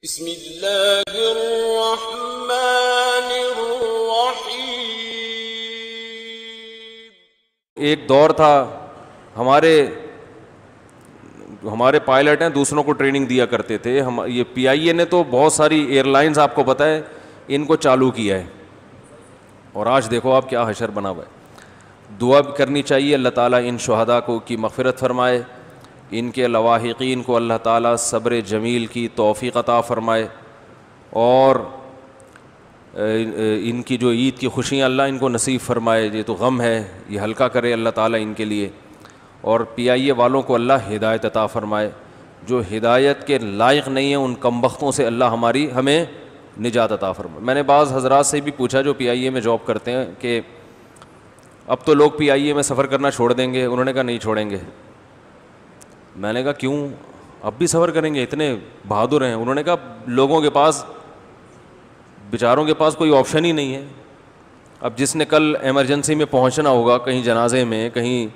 بسم اللہ الرحمن الرحیم۔ ایک دور تھا، ہمارے پائلٹ ہیں دوسروں کو ٹریننگ دیا کرتے تھے. یہ پی آئی اے نے تو بہت ساری ایئر لائنز آپ کو پتہ ہے ان کو چالو کیا ہے، اور آج دیکھو آپ کیا حشر بنا ہوا ہے. دعا بھی کرنی چاہیے اللہ تعالیٰ ان شہداء کو کی مغفرت فرمائے، ان کے لواحقین کو اللہ تعالیٰ صبر جمیل کی توفیق عطا فرمائے، اور ان کی جو عید کی خوشیاں اللہ ان کو نصیب فرمائے. یہ تو غم ہے، یہ ہلکا کرے اللہ تعالیٰ ان کے لیے، اور پی آئی اے والوں کو اللہ ہدایت عطا فرمائے. جو ہدایت کے لائق نہیں ہیں ان کمبختوں سے اللہ ہمیں نجات عطا فرمائے. میں نے بعض حضرات سے بھی پوچھا جو پی آئی اے میں جاب کرتے ہیں کہ اب تو لوگ پی آئی اے میں سفر کرنا چھوڑ دیں گے. انہوں نے کہا نہیں چھوڑیں گے. میں نے کہا کیوں، اب بھی سفر کریں گے، اتنے بہادر ہیں. انہوں نے کہا لوگوں کے پاس، بیچاروں کے پاس کوئی آپشن ہی نہیں ہے. اب جس نے کل ایمرجنسی میں پہنچنا ہوگا کہیں جنازے میں کہیں،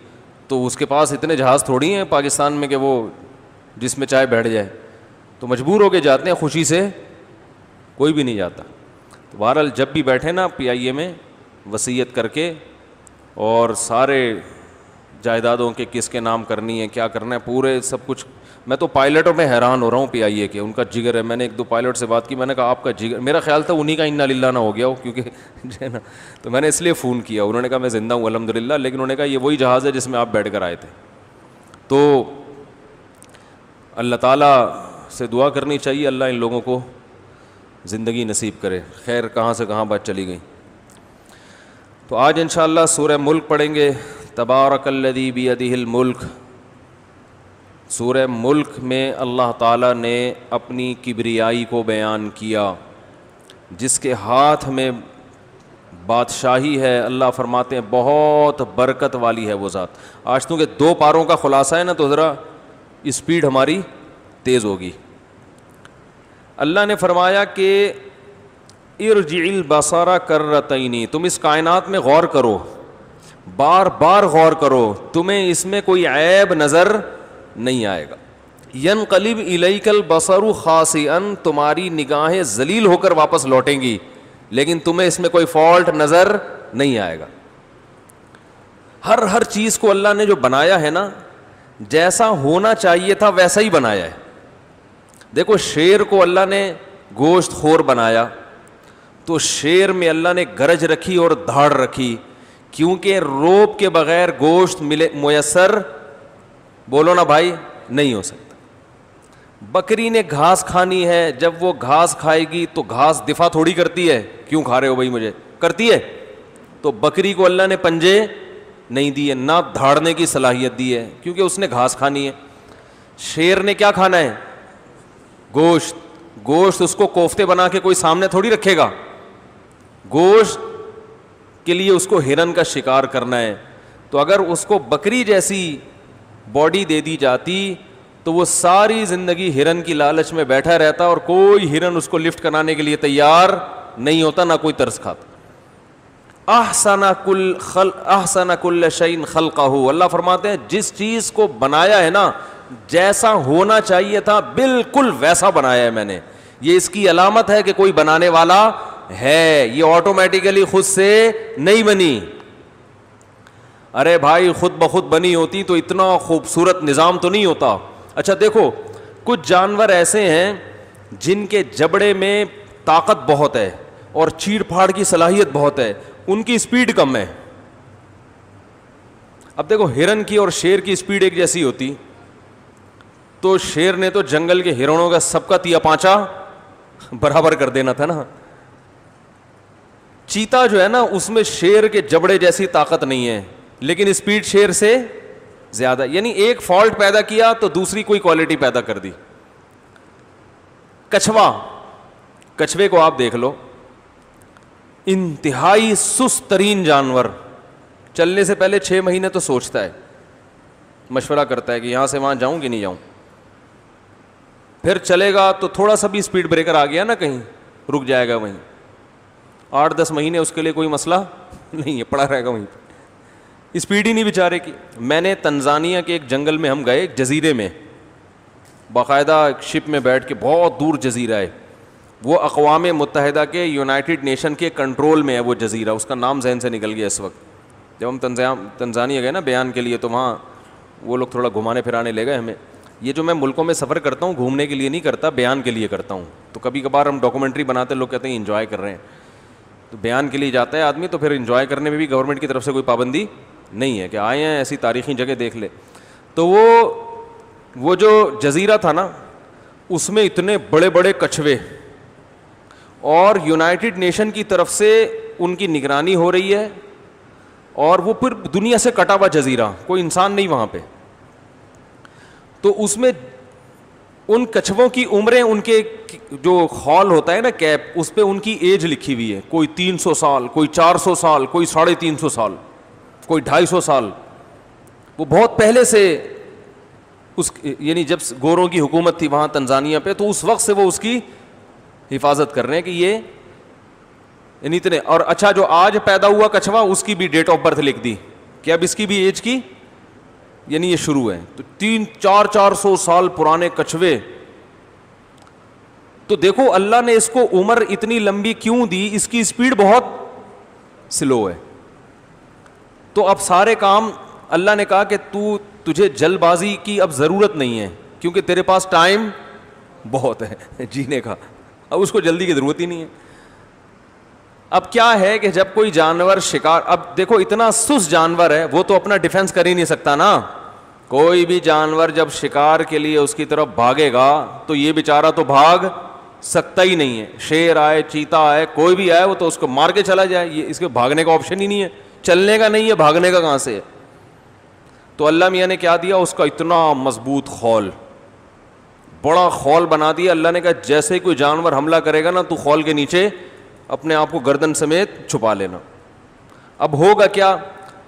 تو اس کے پاس اتنے جہاز تھوڑی ہیں پاکستان میں کہ وہ جس میں چاہے بیٹھ جائے. تو مجبور ہو کے جاتے ہیں، خوشی سے کوئی بھی نہیں جاتا. تو بہرحال جب بھی بیٹھے نا پی آئی اے میں وصیت کر کے، اور سارے جائیدادوں کے کس کے نام کرنی ہے، کیا کرنا ہے، پورے سب کچھ. میں تو پائلٹوں میں حیران ہو رہا ہوں پی آئی اے کے، ان کا جگر ہے. میں نے ایک دو پائلٹ سے بات کی، میں نے کہا آپ کا جگر، میرا خیال تھا انہی کا انا للہ نہ ہو گیا ہو، کیونکہ جو ہے نا، تو میں نے اس لیے فون کیا. انہوں نے کہا میں زندہ ہوں الحمدللہ، لیکن انہوں نے کہا یہ وہی جہاز ہے جس میں آپ بیٹھ کر آئے تھے. تو اللہ تعالیٰ سے دعا کرنی چاہیے اللہ ان لوگوں کو زندگی نصیب کرے. خیر کہاں سے کہاں بات چلی گئی. تو آج انشاءاللہ سورہ ملک پڑھیں گے. تبارک الذی بیدہ الملک. سورہ ملک میں اللہ تعالیٰ نے اپنی کبریائی کو بیان کیا، جس کے ہاتھ میں بادشاہی ہے. اللہ فرماتے ہیں بہت برکت والی ہے وہ ذات. آج تو کہ 2 پاروں کا خلاصہ ہے نا، تو ذرا اسپیڈ ہماری تیز ہوگی. اللہ نے فرمایا کہ ارجع البصر کرتین، تم اس کائنات میں غور کرو، بار بار غور کرو، تمہیں اس میں کوئی عیب نظر نہیں آئے گا. ینقلب الیک البصر خاسئا، تمہاری نگاہیں ذلیل ہو کر واپس لوٹیں گی، لیکن تمہیں اس میں کوئی فالٹ نظر نہیں آئے گا. ہر چیز کو اللہ نے جو بنایا ہے نا، جیسا ہونا چاہیے تھا ویسا ہی بنایا ہے. دیکھو شیر کو اللہ نے گوشت خور بنایا، تو شیر میں اللہ نے گرج رکھی اور دھاڑ رکھی، کیونکہ روب کے بغیر گوشت میسر، بولو نا بھائی، نہیں ہو سکتا. بکری نے گھاس کھانی ہے، جب وہ گھاس کھائے گی تو گھاس دفاع تھوڑی کرتی ہے، کیوں کھا رہے ہو بھائی مجھے، کرتی ہے. تو بکری کو اللہ نے پنجے نہیں دیے، نہ دھاڑنے کی صلاحیت دی ہے، کیونکہ اس نے گھاس کھانی ہے. شیر نے کیا کھانا ہے، گوشت. گوشت اس کو کوفتے بنا کے کوئی سامنے تھوڑی رکھے گا. گوشت کے لیے اس کو ہرن کا شکار کرنا ہے. تو اگر اس کو بکری جیسی باڈی دے دی جاتی تو وہ ساری زندگی ہرن کی لالچ میں بیٹھا رہتا، اور کوئی ہرن اس کو لفٹ کرانے کے لیے تیار نہیں ہوتا، نہ کوئی ترس کھاتا. احسن کل شیء خلقہ، اللہ فرماتے ہیں جس چیز کو بنایا ہے نا، جیسا ہونا چاہیے تھا بالکل ویسا بنایا ہے میں نے. یہ اس کی علامت ہے کہ کوئی بنانے والا ہے، یہ آٹومیٹیکلی خود سے نہیں بنی. ارے بھائی خود بخود بنی ہوتی تو اتنا خوبصورت نظام تو نہیں ہوتا. اچھا دیکھو، کچھ جانور ایسے ہیں جن کے جبڑے میں طاقت بہت ہے اور چیڑ پھاڑ کی صلاحیت بہت ہے، ان کی اسپیڈ کم ہے. اب دیکھو ہرن کی اور شیر کی اسپیڈ ایک جیسی ہوتی تو شیر نے تو جنگل کے ہرنوں کا سب کا تیا پانچا برابر کر دینا تھا نا. چیتا جو ہے نا، اس میں شیر کے جبڑے جیسی طاقت نہیں ہے، لیکن اسپیڈ شیر سے زیادہ. یعنی ایک فالٹ پیدا کیا تو دوسری کوئی کوالٹی پیدا کر دی. کچھوے کو آپ دیکھ لو، انتہائی سست ترین جانور. چلنے سے پہلے 6 مہینے تو سوچتا ہے، مشورہ کرتا ہے کہ یہاں سے وہاں جاؤں کہ نہیں جاؤں. پھر چلے گا تو تھوڑا سا بھی اسپیڈ بریکر آ گیا نا کہیں، رک جائے گا وہیں. 8-10 مہینے اس کے لیے کوئی مسئلہ نہیں ہے، پڑا رہے گا وہیں. اسپیڈ ہی نہیں بیچارے کی. میں نے تنزانیہ کے ایک جنگل میں ہم گئے، ایک جزیرے میں، باقاعدہ ایک شپ میں بیٹھ کے، بہت دور جزیرہ ہے، وہ اقوام متحدہ کے یونائٹڈ نیشن کے کنٹرول میں ہے وہ جزیرہ، اس کا نام ذہن سے نکل گیا اس وقت۔ جب ہم تنزانیہ گئے نا بیان کے لیے، تو وہاں وہ لوگ تھوڑا گھمانے پھرانے لے گئے ہمیں۔ یہ جو میں ملکوں میں سفر کرتا ہوں گھومنے کے لیے نہیں کرتا، بیان کے لیے کرتا ہوں۔ تو کبھی کبھار ہم ڈاکومنٹری بناتے ہیں، لوگ کہتے ہیں انجوائے کر رہے ہیں، تو بیان کے لیے جاتا ہے آدمی، تو پھر انجوائے کرنے میں بھی گورنمنٹ کی طرف سے کوئی پابندی نہیں ہے کہ آئے ہیں ایسی تاریخی جگہ دیکھ لے۔ تو وہ جو جزیرہ تھا نا، اس میں اتنے بڑے بڑے کچھوے، اور یونائٹڈ نیشن کی طرف سے ان کی نگرانی ہو رہی ہے، اور وہ پھر دنیا سے کٹا ہوا جزیرہ، کوئی انسان نہیں وہاں پہ۔ تو اس میں ان کچھووں کی عمریں، ان کے جو خول ہوتا ہے نا کیپ، اس پہ ان کی ایج لکھی ہوئی ہے، کوئی 300 سال، کوئی 400 سال، کوئی 350 سال، کوئی 250 سال۔ وہ بہت پہلے سے اس، یعنی جب گوروں کی حکومت تھی وہاں تنزانیہ پہ، تو اس وقت سے وہ اس کی حفاظت کر رہے ہیں کہ یہ یعنی اتنے۔ اور اچھا، جو آج پیدا ہوا کچھوا، اس کی بھی ڈیٹ آف برتھ لکھ دی کہ اب اس کی بھی ایج کی، یعنی یہ شروع ہے۔ تو 300-400 سال پرانے کچھوے۔ تو دیکھو اللہ نے اس کو عمر اتنی لمبی کیوں دی، اس کی سپیڈ بہت سلو ہے۔ تو اب سارے کام اللہ نے کہا کہ تجھے جلد بازی کی اب ضرورت نہیں ہے، کیونکہ تیرے پاس ٹائم بہت ہے جینے کا، اب اس کو جلدی کی ضرورت ہی نہیں ہے۔ اب کیا ہے کہ جب کوئی جانور شکار، اب دیکھو اتنا سست جانور ہے، وہ تو اپنا ڈیفینس کر ہی نہیں سکتا نا۔ کوئی بھی جانور جب شکار کے لیے اس کی طرف بھاگے گا تو یہ بیچارہ تو بھاگ سکتا ہی نہیں ہے۔ شیر آئے، چیتا آئے، کوئی بھی آئے، وہ تو اس کو مار کے چلا جائے، یہ اس کے بھاگنے کا آپشن ہی نہیں ہے، چلنے کا نہیں ہے، بھاگنے کا کہاں سے ہے۔ تو اللہ میاں نے کیا دیا، اس کا اتنا مضبوط خول، بڑا خول بنا دیا۔ اللہ نے کہا جیسے کوئی جانور حملہ کرے گا نا، تو خول کے نیچے اپنے آپ کو گردن سمیت چھپا لینا۔ اب ہوگا کیا،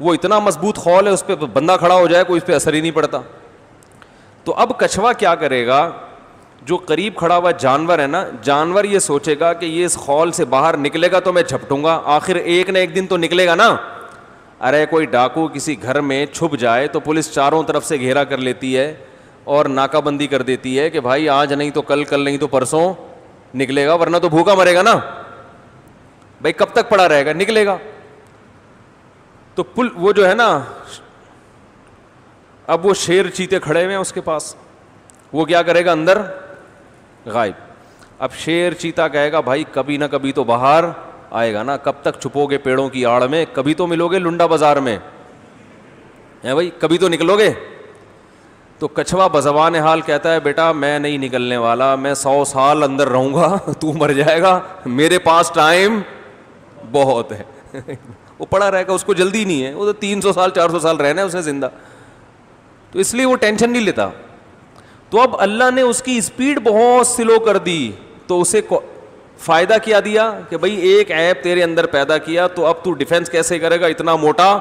وہ اتنا مضبوط خول ہے، اس پہ بندہ کھڑا ہو جائے کوئی اس پہ اثر ہی نہیں پڑتا۔ تو اب کچھوا کیا کرے گا، جو قریب کھڑا ہوا جانور ہے نا، جانور یہ سوچے گا کہ یہ اس خول سے باہر نکلے گا تو میں جھپٹوں گا، آخر ایک نہ ایک دن تو نکلے گا نا۔ ارے کوئی ڈاکو کسی گھر میں چھپ جائے تو پولیس چاروں طرف سے گھیرا کر لیتی ہے اور ناکہ بندی کر دیتی ہے کہ بھائی آج نہیں تو کل، کل نہیں تو پرسوں نکلے گا، ورنہ تو بھوکا مرے گا نا، بھائی کب تک پڑا رہے گا، نکلے گا۔ تو وہ جو ہے نا، اب وہ شیر چیتے کھڑے ہوئے ہیں اس کے پاس، وہ کیا کرے گا، اندر غائب۔ اب شیر چیتا کہے گا بھائی کبھی نہ کبھی تو باہر آئے گا نا، کب تک چھپو گے پیڑوں کی آڑ میں، کبھی تو ملو گے لنڈا بازار میں، ہے بھائی کبھی تو نکلو گے۔ تو کچھوا بزبان حال کہتا ہے بیٹا میں نہیں نکلنے والا، میں 100 سال اندر رہوں گا، تو مر جائے گا، میرے پاس ٹائم بہت ہے۔ وہ پڑا رہے گا، اس کو جلدی نہیں ہے، وہ تو 300 سال 400 سال رہنا ہے اسے زندہ، تو اس لیے وہ ٹینشن نہیں لیتا۔ تو اب اللہ نے اس کی اسپیڈ بہت سلو کر دی، تو اسے فائدہ کیا دیا کہ بھائی ایک عیب تیرے اندر پیدا کیا، تو اب تو ڈیفینس کیسے کرے گا، اتنا موٹا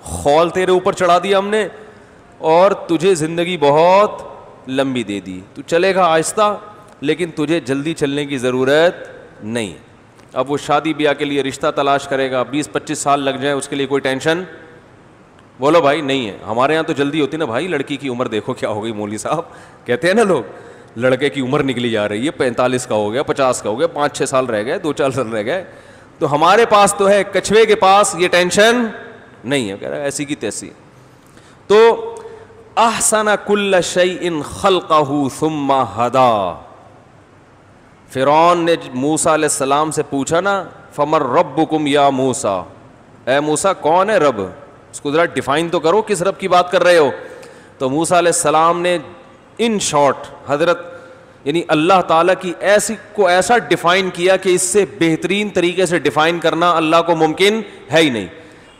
خول تیرے اوپر چڑھا دیا ہم نے، اور تجھے زندگی بہت لمبی دے دی، تو چلے گا آہستہ، لیکن تجھے جلدی چلنے کی ضرورت نہیں۔ اب وہ شادی بیاہ کے لیے رشتہ تلاش کرے گا، 20-25 سال لگ جائیں اس کے لیے کوئی ٹینشن بولو بھائی نہیں ہے۔ ہمارے یہاں تو جلدی ہوتی نا بھائی، لڑکی کی عمر دیکھو کیا ہو گئی، مولوی صاحب کہتے ہیں نا لوگ، لڑکے کی عمر نکلی جا رہی ہے، 45 کا ہو گیا، 50 کا ہو گیا، 5-6 سال رہ گئے، 2-4 سال رہ گئے۔ تو ہمارے پاس تو ہے، کچھوے کے پاس یہ ٹینشن نہیں ہے، کہہ رہا ہے ایسی کی تیسی۔ تو احسن کل شیء خلقہ ثم ہدی، فرعون نے موسیٰ علیہ السلام سے پوچھا نا فمن ربکم یا موسیٰ، اے موسیٰ کون ہے رب، اس کو ذرا ڈیفائن تو کرو کس رب کی بات کر رہے ہو۔ تو موسیٰ علیہ السلام نے ان شارٹ حضرت یعنی اللہ تعالیٰ کی ایسا ڈیفائن کیا کہ اس سے بہترین طریقے سے ڈیفائن کرنا اللہ کو ممکن ہے ہی نہیں۔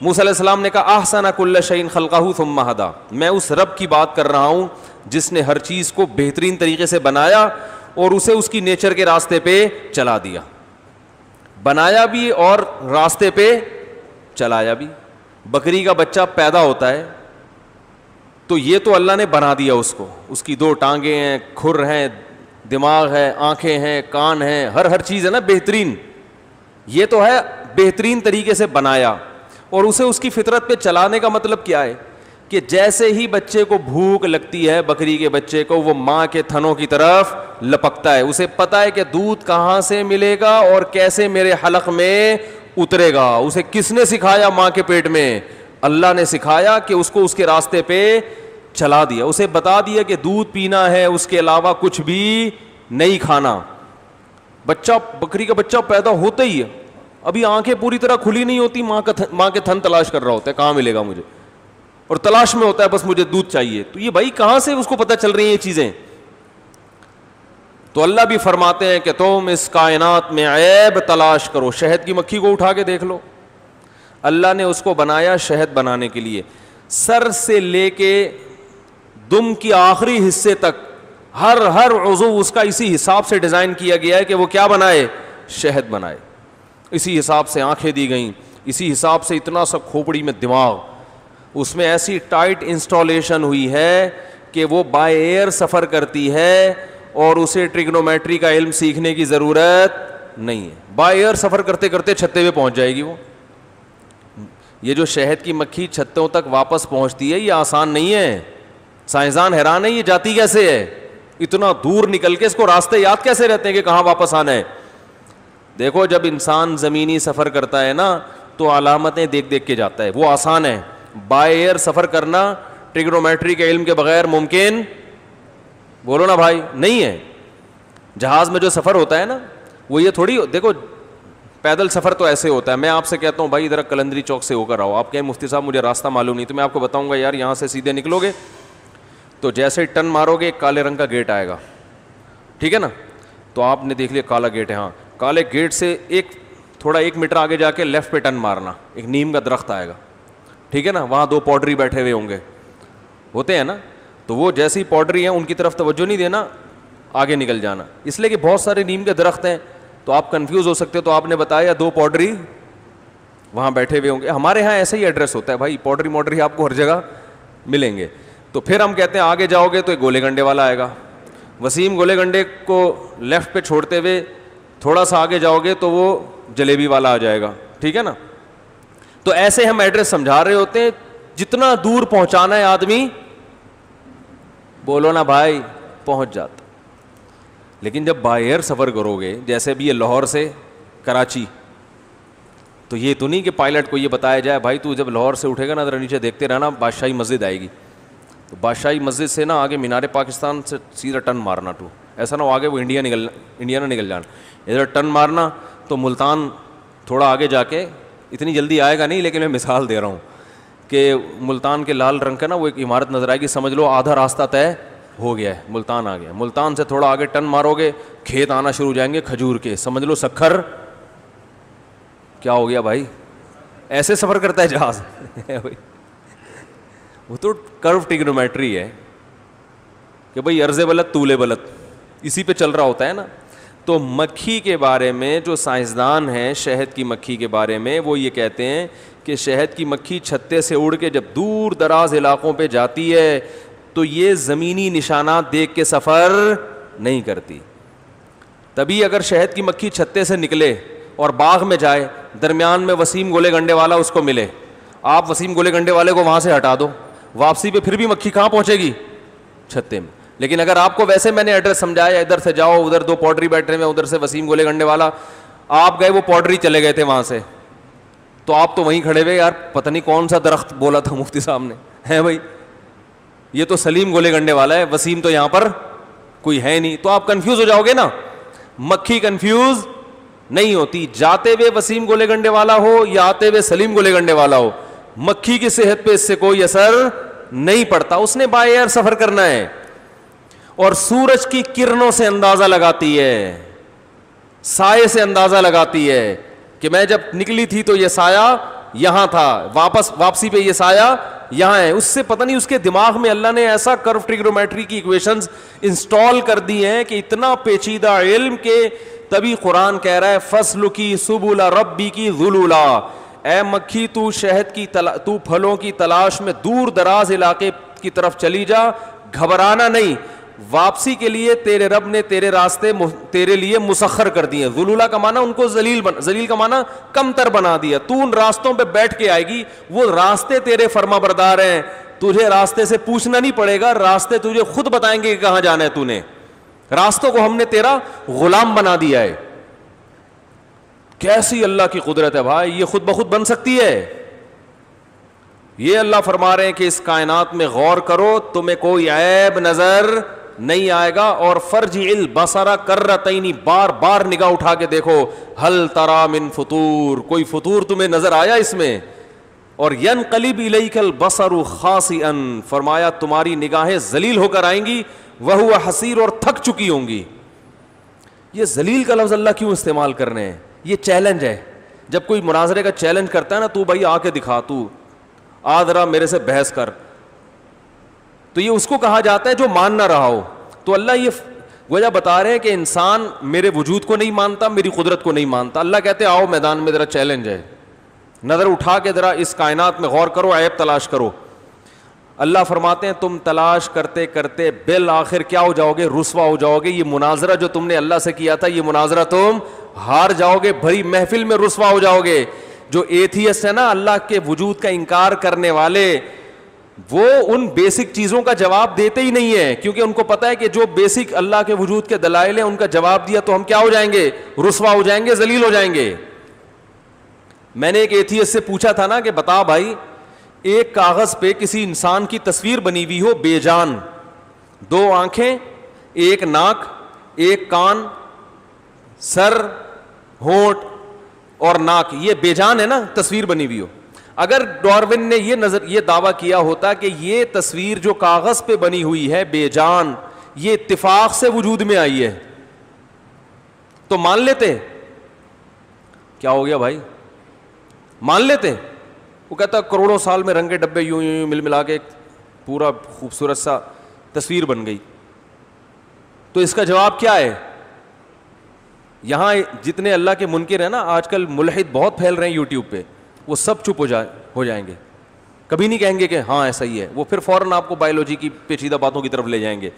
موسیٰ علیہ السلام نے کہا احسن کل شیء خلقہ ثم ہدی، میں اس رب کی بات کر رہا ہوں جس نے ہر چیز کو بہترین طریقے سے بنایا اور اسے اس کی نیچر کے راستے پہ چلا دیا، بنایا بھی اور راستے پہ چلایا بھی۔ بکری کا بچہ پیدا ہوتا ہے تو یہ تو اللہ نے بنا دیا اس کو، اس کی 2 ٹانگیں ہیں، کھر ہیں، دماغ ہے، آنکھیں ہیں، کان ہیں، ہر چیز ہے نا بہترین، یہ تو ہے بہترین طریقے سے بنایا، اور اسے اس کی فطرت پہ چلانے کا مطلب کیا ہے کہ جیسے ہی بچے کو بھوک لگتی ہے, بکری کے بچے کو, وہ ماں کے تھنوں کی طرف لپکتا ہے. اسے پتا ہے کہ دودھ کہاں سے ملے گا اور کیسے میرے حلق میں اترے گا. اسے کس نے سکھایا؟ ماں کے پیٹ میں اللہ نے سکھایا کہ اس کو اس کے راستے پہ چلا دیا. اسے بتا دیا کہ دودھ پینا ہے, اس کے علاوہ کچھ بھی نہیں کھانا. بچہ, بکری کا بچہ پیدا ہوتا ہی ہے, ابھی آنکھیں پوری طرح کھلی نہیں ہوتی, ماں کے تھن تلاش کر رہا ہوتا ہے کہاں ملے گا مجھے, اور تلاش میں ہوتا ہے بس مجھے دودھ چاہیے. تو یہ بھائی کہاں سے اس کو پتہ چل رہی ہیں یہ چیزیں؟ تو اللہ بھی فرماتے ہیں کہ تم اس کائنات میں عیب تلاش کرو. شہد کی مکھی کو اٹھا کے دیکھ لو, اللہ نے اس کو بنایا شہد بنانے کے لیے. سر سے لے کے دم کی آخری حصے تک ہر عضو اس کا اسی حساب سے ڈیزائن کیا گیا ہے کہ وہ کیا بنائے؟ شہد بنائے. اسی حساب سے آنکھیں دی گئیں, اسی حساب سے اتنا سا کھوپڑی میں دماغ, اس میں ایسی ٹائٹ انسٹالیشن ہوئی ہے کہ وہ بائی ایئر سفر کرتی ہے اور اسے ٹریگنومیٹری کا علم سیکھنے کی ضرورت نہیں ہے. بائی ایئر سفر کرتے کرتے چھتے پہ پہنچ جائے گی وہ. یہ جو شہد کی مکھی چھتوں تک واپس پہنچتی ہے یہ آسان نہیں ہے. سائنسدان حیران ہے یہ جاتی کیسے ہے, اتنا دور نکل کے اس کو راستے یاد کیسے رہتے ہیں کہ کہاں واپس آنا ہے. دیکھو جب انسان زمینی سفر کرتا ہے نا تو علامتیں دیکھ دیکھ کے جاتا ہے, وہ آسان ہے. بائی ایئر سفر کرنا ٹریگنومیٹری کے علم کے بغیر ممکن, بولو نا بھائی, نہیں ہے. جہاز میں جو سفر ہوتا ہے نا وہ یہ تھوڑی, دیکھو پیدل سفر تو ایسے ہوتا ہے. میں آپ سے کہتا ہوں بھائی ادھر کلندری چوک سے ہو کر آؤ, آپ کہیں مفتی صاحب مجھے راستہ معلوم نہیں, تو میں آپ کو بتاؤں گا یار یہاں سے سیدھے نکلو گے تو جیسے ٹن مارو گے ایک کالے رنگ کا گیٹ آئے گا, ٹھیک ہے نا, تو آپ نے دیکھ لیا کالا گیٹ ہے, ہاں کالے گیٹ سے تھوڑا 1 میٹر آگے جا کے لیفٹ پہ ٹن مارنا, ایک نیم کا درخت آئے گا, ٹھیک ہے نا, وہاں 2 پاڈری بیٹھے ہوئے ہوں گے, ہوتے ہیں نا, تو وہ جیسی پاڈری ہیں ان کی طرف توجہ نہیں دینا, آگے نکل جانا. اس لیے کہ بہت سارے نیم کے درخت ہیں تو آپ کنفیوز ہو سکتے ہو, تو آپ نے بتایا 2 پاڈری وہاں بیٹھے ہوئے ہوں گے. ہمارے ہاں ایسا ہی ایڈریس ہوتا ہے بھائی, پاڈری موڈری آپ کو ہر جگہ ملیں گے. تو پھر ہم کہتے ہیں آگے جاؤ گے تو ایک گولے گنڈے والا آئے گا. وسیم گولے گنڈے کو لیفٹ پہ چھوڑتے ہوئے تھوڑا سا آگے جاؤ گے تو وہ جلیبی والا آ جائے گا, ٹھیک ہے نا. تو ایسے ہم ایڈریس سمجھا رہے ہوتے ہیں, جتنا دور پہنچانا ہے آدمی, بولو نا بھائی, پہنچ جاتا. لیکن جب بائی ایئر سفر کرو گے, جیسے بھی یہ لاہور سے کراچی, تو یہ تو نہیں کہ پائلٹ کو یہ بتایا جائے بھائی تو جب لاہور سے اٹھے گا نا ذرا نیچے دیکھتے رہنا بادشاہی مسجد آئے گی, تو بادشاہی مسجد سے نا آگے مینار پاکستان سے سیدھا ٹن مارنا, تو ایسا نہ ہو آگے وہ انڈیا نہ نکل جانا, ادھر ٹن مارنا تو ملتان تھوڑا آگے جا کے, اتنی جلدی آئے گا نہیں لیکن میں مثال دے رہا ہوں کہ ملتان کے لال رنگ کا نا وہ ایک عمارت نظر آئے گی, سمجھ لو آدھا راستہ طے ہو گیا ہے, ملتان آ گیا. ملتان سے تھوڑا آگے ٹن مارو گے کھیت آنا شروع ہو جائیں گے کھجور کے, سمجھ لو سکھر کیا ہو گیا بھائی, ایسے سفر کرتا ہے جہاز. وہ تو کرو ٹریگنومیٹری ہے کہ بھائی عرض بلد طول بلد, اسی پہ چل رہا ہوتا ہے نا. تو مکھی کے بارے میں جو سائنسدان ہیں, شہد کی مکھی کے بارے میں, وہ یہ کہتے ہیں کہ شہد کی مکھی چھتے سے اڑ کے جب دور دراز علاقوں پہ جاتی ہے تو یہ زمینی نشانات دیکھ کے سفر نہیں کرتی. تبھی اگر شہد کی مکھی چھتے سے نکلے اور باغ میں جائے, درمیان میں وسیم گولے گنڈے والا اس کو ملے, آپ وسیم گولے گنڈے والے کو وہاں سے ہٹا دو, واپسی پہ پھر بھی مکھی کہاں پہنچے گی؟ چھتے میں. لیکن اگر آپ کو ویسے میں نے ایڈریس سمجھایا, ادھر سے جاؤ, ادھر 2 پاڈری بیٹھے ہوئے, ادھر سے وسیم گولے گنڈے والا, آپ گئے وہ پاڈری چلے گئے تھے وہاں سے, تو آپ تو وہیں کھڑے ہوئے, یار پتہ نہیں کون سا درخت بولا تھا مفتی صاحب نے, ہے بھائی یہ تو سلیم گولے گنڈے والا ہے, وسیم تو یہاں پر کوئی ہے نہیں. تو آپ کنفیوز ہو جاؤ گے نا. مکھی کنفیوز نہیں ہوتی, جاتے ہوئے وسیم گولے گنڈے والا ہو یا آتے ہوئے سلیم گولے گنڈے والا ہو, مکھی کی صحت پہ اس سے کوئی اثر نہیں پڑتا. اس نے بائی ایئر سفر کرنا ہے, اور سورج کی کرنوں سے اندازہ لگاتی ہے, سائے سے اندازہ لگاتی ہے کہ میں جب نکلی تھی تو یہ سایہ یہاں تھا, واپسی پہ یہ سایہ یہاں ہے. اس سے پتہ نہیں اس کے دماغ میں اللہ نے ایسا کرو ٹریگنومیٹری کی ایکویشنز انسٹال کر دی ہیں کہ اتنا پیچیدہ علم کہ تبھی قرآن کہہ رہا ہے فَاسْلُكِي سُبُلَ رَبِّكِ ذُلُولًا, اے مکھی تو شہد کی تو پھلوں کی تلاش میں دور دراز علاقے کی طرف چلی جا, گھبرانا نہیں, واپسی کے لیے تیرے رب نے تیرے راستے تیرے لیے مسخر کر دیے. ذلولہ کا معنی ان کو ذلیل کا معنی کم تر بنا دیا. تو ان راستوں پہ بیٹھ کے آئے گی, وہ راستے تیرے فرما بردار ہیں, تجھے راستے سے پوچھنا نہیں پڑے گا, راستے تجھے خود بتائیں گے کہ کہاں جانا ہے. تو نے راستوں کو ہم نے تیرا غلام بنا دیا ہے. کیسی اللہ کی قدرت ہے بھائی, یہ خود بخود بن سکتی ہے. یہ اللہ فرما رہے ہیں کہ اس کائنات میں غور کرو, تمہیں کوئی عیب نظر نہیں آئے گا. اور فرجع البصر کرتین, بار بار نگاہ اٹھا کے دیکھو, ہل تری من فطور, کوئی فطور تمہیں نظر آیا اس میں. اور ینقلب الیک البصر خاسئا, فرمایا تمہاری نگاہیں ذلیل ہو کر آئیں گی, وہو حسیر, اور تھک چکی ہوں گی. یہ ذلیل کا لفظ اللہ کیوں استعمال کر رہے ہیں؟ یہ چیلنج ہے. جب کوئی مناظرے کا چیلنج کرتا ہے نا, تو بھائی آ کے دکھا, تو آ ذرا میرے سے بحث کر, تو یہ اس کو کہا جاتا ہے جو مان نہ رہا ہو. تو اللہ یہ وجہ بتا رہے ہیں کہ انسان میرے وجود کو نہیں مانتا, میری قدرت کو نہیں مانتا. اللہ کہتے ہیں آؤ میدان میں, ذرا چیلنج ہے, نظر اٹھا کے ذرا اس کائنات میں غور کرو, عیب تلاش کرو. اللہ فرماتے ہیں تم تلاش کرتے کرتے بالآخر کیا ہو جاؤ گے؟ رسوا ہو جاؤ گے. یہ مناظرہ جو تم نے اللہ سے کیا تھا, یہ مناظرہ تم ہار جاؤ گے, بھری محفل میں رسوا ہو جاؤ گے. جو ایتھیسٹ ہے نا, اللہ کے وجود کا انکار کرنے والے, وہ ان بیسک چیزوں کا جواب دیتے ہی نہیں ہے, کیونکہ ان کو پتا ہے کہ جو بیسک اللہ کے وجود کے دلائل ہیں ان کا جواب دیا تو ہم کیا ہو جائیں گے؟ رسوا ہو جائیں گے, ذلیل ہو جائیں گے. میں نے ایک ایتھیسٹ سے پوچھا تھا نا کہ بتا بھائی, ایک کاغذ پہ کسی انسان کی تصویر بنی ہوئی ہو بے جان, 2 آنکھیں, 1 ناک, 1 کان, سر, ہونٹ اور ناک, یہ بے جان ہے نا, تصویر بنی ہوئی ہو. اگر ڈارون نے یہ دعویٰ کیا ہوتا کہ یہ تصویر جو کاغذ پہ بنی ہوئی ہے بے جان, یہ اتفاق سے وجود میں آئی ہے, تو مان لیتے. کیا ہو گیا بھائی؟ مان لیتے. وہ کہتا کروڑوں سال میں رنگے ڈبے یوں یوں مل ملا کے پورا خوبصورت سا تصویر بن گئی. تو اس کا جواب کیا ہے؟ یہاں جتنے اللہ کے منکر ہیں نا, آج کل ملحد بہت پھیل رہے ہیں یوٹیوب پہ, وہ سب چپ ہو جائیں گے, کبھی نہیں کہیں گے کہ ہاں ایسا ہی ہے. وہ پھر فوراً آپ کو بایولوجی کی پیچیدہ باتوں کی طرف لے جائیں گے.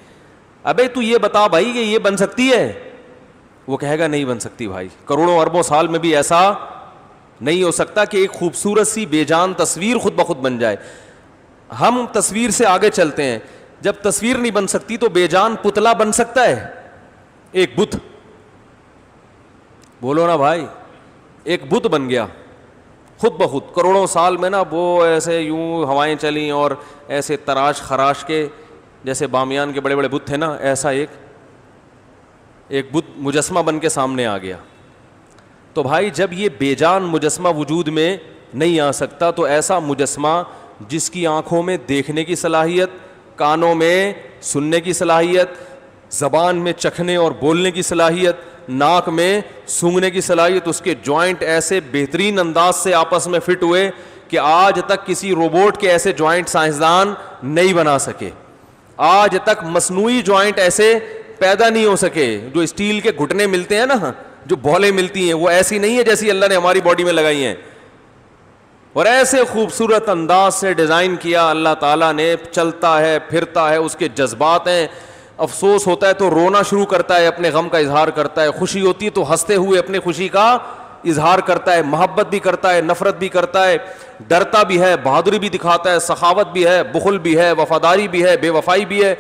ابے تو یہ بتا بھائی کہ یہ بن سکتی ہے؟ وہ کہے گا نہیں بن سکتی بھائی, کروڑوں اربوں سال میں بھی ایسا نہیں ہو سکتا کہ ایک خوبصورت سی بے جان تصویر خود بخود بن جائے. ہم تصویر سے آگے چلتے ہیں, جب تصویر نہیں بن سکتی تو بے جان پتلا بن سکتا ہے, ایک بت. بولو نا بھائی, ایک بت بن گیا خود بخود کروڑوں سال میں نا, وہ ایسے یوں ہوائیں چلیں اور ایسے تراش خراش کے, جیسے بامیان کے بڑے بڑے بت تھے نا, ایسا ایک بت مجسمہ بن کے سامنے آ گیا. تو بھائی جب یہ بے جان مجسمہ وجود میں نہیں آ سکتا, تو ایسا مجسمہ جس کی آنکھوں میں دیکھنے کی صلاحیت, کانوں میں سننے کی صلاحیت, زبان میں چکھنے اور بولنے کی صلاحیت, ناک میں سونگھنے کی صلاحیت, اس کے جوائنٹ ایسے بہترین انداز سے آپس میں فٹ ہوئے کہ آج تک کسی روبوٹ کے ایسے جوائنٹ سائنسدان نہیں بنا سکے. آج تک مصنوعی جوائنٹ ایسے پیدا نہیں ہو سکے. جو اسٹیل کے گھٹنے ملتے ہیں نا, جو بولیں ملتی ہیں, وہ ایسی نہیں ہے جیسی اللہ نے ہماری باڈی میں لگائی ہیں, اور ایسے خوبصورت انداز سے ڈیزائن کیا اللہ تعالیٰ نے. چلتا ہے, پھرتا ہے, اس کے جذبات ہیں, افسوس ہوتا ہے تو رونا شروع کرتا ہے, اپنے غم کا اظہار کرتا ہے, خوشی ہوتی ہے تو ہنستے ہوئے اپنی خوشی کا اظہار کرتا ہے, محبت بھی کرتا ہے, نفرت بھی کرتا ہے, ڈرتا بھی ہے, بہادری بھی دکھاتا ہے, سخاوت بھی ہے, بخل بھی ہے, وفاداری بھی ہے, بے وفائی بھی ہے.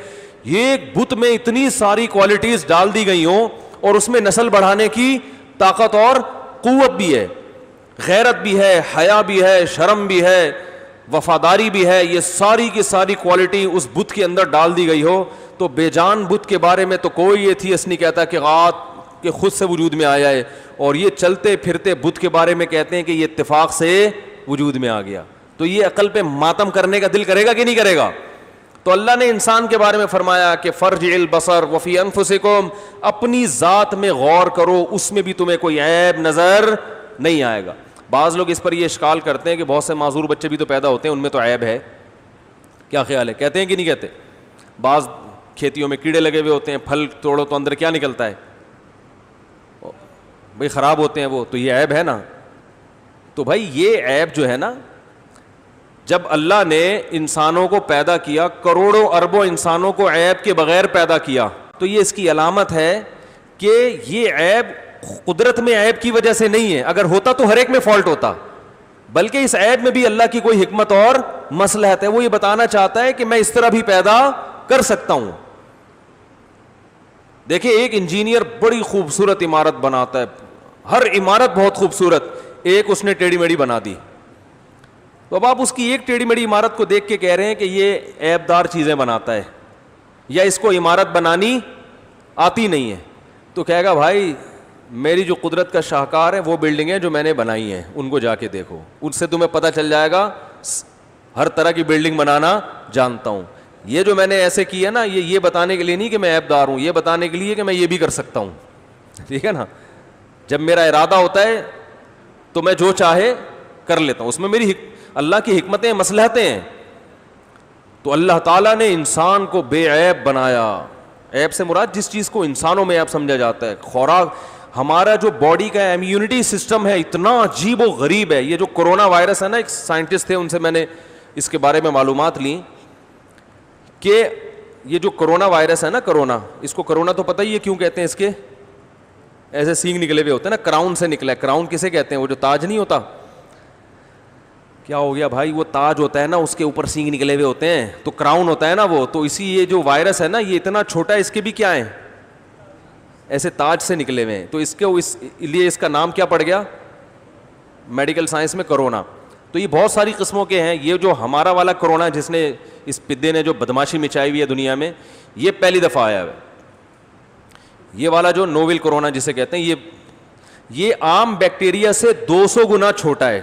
یہ ایک بت میں اتنی ساری کوالٹیز ڈال دی گئی ہوں, اور اس میں نسل بڑھانے کی طاقت اور قوت بھی ہے, غیرت بھی ہے, حیا بھی ہے, شرم بھی ہے, وفاداری بھی ہے. یہ ساری کی ساری کوالٹی اس بت کے اندر ڈال دی گئی ہو, تو بے جان بت کے بارے میں تو کوئی ایتھیسٹ نہیں کہتا کہ غات کہ خود سے وجود میں آیا ہے. اور یہ چلتے پھرتے بت کے بارے میں کہتے ہیں کہ یہ اتفاق سے وجود میں آ گیا. تو یہ عقل پہ ماتم کرنے کا دل کرے گا کہ نہیں کرے گا؟ تو اللہ نے انسان کے بارے میں فرمایا کہ فرجع البصر وفی انفسکم, اپنی ذات میں غور کرو, اس میں بھی تمہیں کوئی عیب نظر نہیں آئے گا. بعض لوگ اس پر یہ اشکال کرتے ہیں کہ بہت سے معذور بچے بھی تو پیدا ہوتے ہیں, ان میں تو عیب ہے. کیا خیال ہے, کہتے ہیں کہ نہیں کہتے؟ بعض کھیتیوں میں کیڑے لگے ہوئے ہوتے ہیں, پھل توڑو تو اندر کیا نکلتا ہے بھائی, خراب ہوتے ہیں وہ, تو یہ عیب ہے نا. تو بھائی یہ عیب جو ہے نا, جب اللہ نے انسانوں کو پیدا کیا, کروڑوں اربوں انسانوں کو عیب کے بغیر پیدا کیا, تو یہ اس کی علامت ہے کہ یہ عیب قدرت میں عیب کی وجہ سے نہیں ہے. اگر ہوتا تو ہر ایک میں فالٹ ہوتا. بلکہ اس عیب میں بھی اللہ کی کوئی حکمت اور مصلحت ہے. وہ یہ بتانا چاہتا ہے کہ میں اس طرح بھی پیدا کر سکتا ہوں. دیکھیں ایک انجینئر بڑی خوبصورت عمارت بناتا ہے, ہر عمارت بہت خوبصورت, ایک اس نے ٹیڑھی میڑھی بنا دی. تو اب آپ اس کی ایک ٹیڑھی میڑھی عمارت کو دیکھ کے کہہ رہے ہیں کہ یہ عیب دار چیزیں بناتا ہے یا اس کو عمارت بنانی آتی نہیں ہے, تو کہے گا بھائی میری جو قدرت کا شاہکار ہے وہ بلڈنگیں جو میں نے بنائی ہیں ان کو جا کے دیکھو, ان سے تمہیں پتہ چل جائے گا ہر طرح کی بلڈنگ بنانا جانتا ہوں. یہ جو میں نے ایسے کی ہے نا, یہ بتانے کے لیے نہیں کہ میں عیب دار ہوں, یہ بتانے کے لیے کہ میں یہ بھی کر سکتا ہوں. ٹھیک ہے نا, جب میرا ارادہ ہوتا ہے تو میں جو چاہے کر لیتا ہوں, اس میں میری اللہ کی حکمتیں مصلحتیں ہیں. تو اللہ تعالیٰ نے انسان کو بے عیب بنایا. عیب سے مراد جس چیز کو انسانوں میں عیب سمجھا جاتا ہے. خوراک, ہمارا جو باڈی کا امیونٹی سسٹم ہے اتنا عجیب و غریب ہے. یہ جو کرونا وائرس ہے نا, ایک سائنٹسٹ تھے ان سے میں نے اس کے بارے میں معلومات لی کہ یہ جو کرونا وائرس ہے نا, کرونا, اس کو کرونا تو پتہ ہی ہے کیوں کہتے ہیں, اس کے ایسے سینگ نکلے ہوئے ہوتے ہیں نا, کراؤن سے نکلا ہے. کراؤن کسے کہتے ہیں, وہ جو تاج نہیں ہوتا, کیا ہو گیا بھائی, وہ تاج ہوتا ہے نا اس کے اوپر سینگ نکلے ہوئے ہوتے ہیں تو کراؤن ہوتا ہے نا وہ. تو اسی یہ جو وائرس ہے نا یہ اتنا چھوٹا ہے, اس کے بھی کیا ہیں ایسے تاج سے نکلے ہوئے ہیں. تو اس کے لیے اس کا نام کیا پڑ گیا میڈیکل سائنس میں, کرونا. تو یہ بہت ساری قسموں کے ہیں. یہ جو ہمارا والا کرونا جس نے اس پدے نے جو بدماشی مچائی ہوئی ہے دنیا میں, یہ پہلی دفعہ آیا ہے. یہ والا جو نوول کرونا جسے کہتے ہیں, یہ عام بیکٹیریا سے 200 گنا چھوٹا ہے.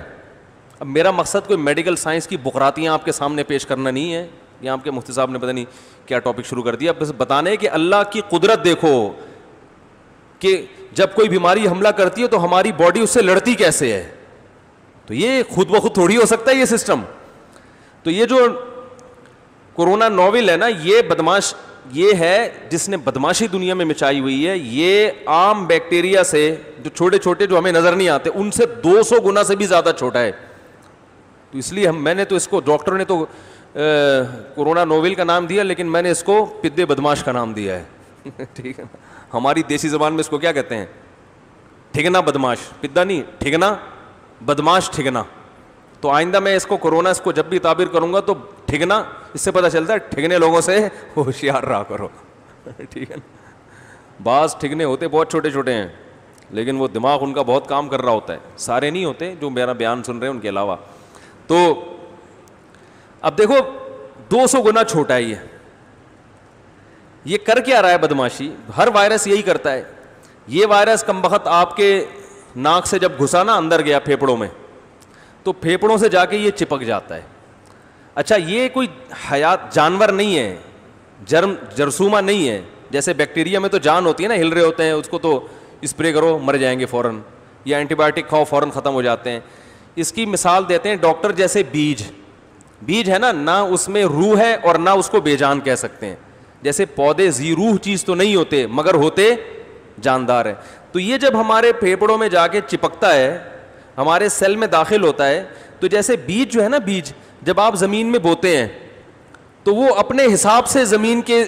اب میرا مقصد کوئی میڈیکل سائنس کی بقراتیاں آپ کے سامنے پیش کرنا نہیں ہے, یا آپ کے مفتی صاحب نے پتہ نہیں کیا ٹاپک شروع کر دیا. بس بتانے کہ اللہ کی قدرت دیکھو کہ جب کوئی بیماری حملہ کرتی ہے تو ہماری باڈی اس سے لڑتی کیسے ہے. تو یہ خود بخود تھوڑی ہو سکتا ہے یہ سسٹم. تو یہ جو کورونا نوول ہے نا, یہ بدماش یہ ہے جس نے بدماشی دنیا میں مچائی ہوئی ہے. یہ عام بیکٹیریا سے جو چھوٹے چھوٹے جو ہمیں نظر نہیں آتے ان سے 200 گنا سے بھی زیادہ چھوٹا ہے. تو اس لیے میں نے تو اس کو, ڈاکٹر نے تو کورونا نوول کا نام دیا, لیکن میں نے اس کو پدے بدماش کا نام دیا ہے. ٹھیک ہے, ہماری دیسی زبان میں اس کو کیا کہتے ہیں, ٹھگنا بدماش. پدا نہیں, ٹھگنا بدماش, ٹھگنا. تو آئندہ میں اس کو کورونا اس کو جب بھی تعبیر کروں گا تو ٹھگنا, اس سے پتہ چلتا ہے ٹھگنے لوگوں سے ہوشیار رہا کرو. ٹھیک ہے نا, بعض ٹھگنے ہوتے بہت چھوٹے چھوٹے ہیں لیکن وہ دماغ ان کا بہت کام کر رہا ہوتا ہے. سارے نہیں ہوتے جو میرا بیان سن رہے ہیں ان کے علاوہ. تو اب دیکھو 200 گنا چھوٹا ہے یہ کر کیا رہا ہے بدماشی. ہر وائرس یہی کرتا ہے. یہ وائرس کم بخت آپ کے ناک سے جب گھسا نا, اندر گیا پھیپڑوں میں, تو پھیپڑوں سے جا کے یہ چپک جاتا ہے. اچھا, یہ کوئی حیات جانور نہیں ہے, جرثومہ نہیں ہے. جیسے بیکٹیریا میں تو جان ہوتی ہے نا, ہل رہے ہوتے ہیں, اس کو تو اسپرے کرو مر جائیں گے فوراً, یا اینٹی بایوٹک کھاؤ فوراً ختم ہو جاتے ہیں. اس کی مثال دیتے ہیں ڈاکٹر, جیسے بیج ہے نا, نہ اس میں روح ہے اور نہ اس کو بے جان کہہ سکتے ہیں. جیسے پودے ذی روح چیز تو نہیں ہوتے مگر ہوتے جاندار ہیں. تو یہ جب ہمارے پھیپڑوں میں جا کے چپکتا ہے, ہمارے سیل میں داخل ہوتا ہے, تو جیسے بیج جو ہے نا, بیج جب آپ زمین میں بوتے ہیں تو وہ اپنے حساب سے زمین کے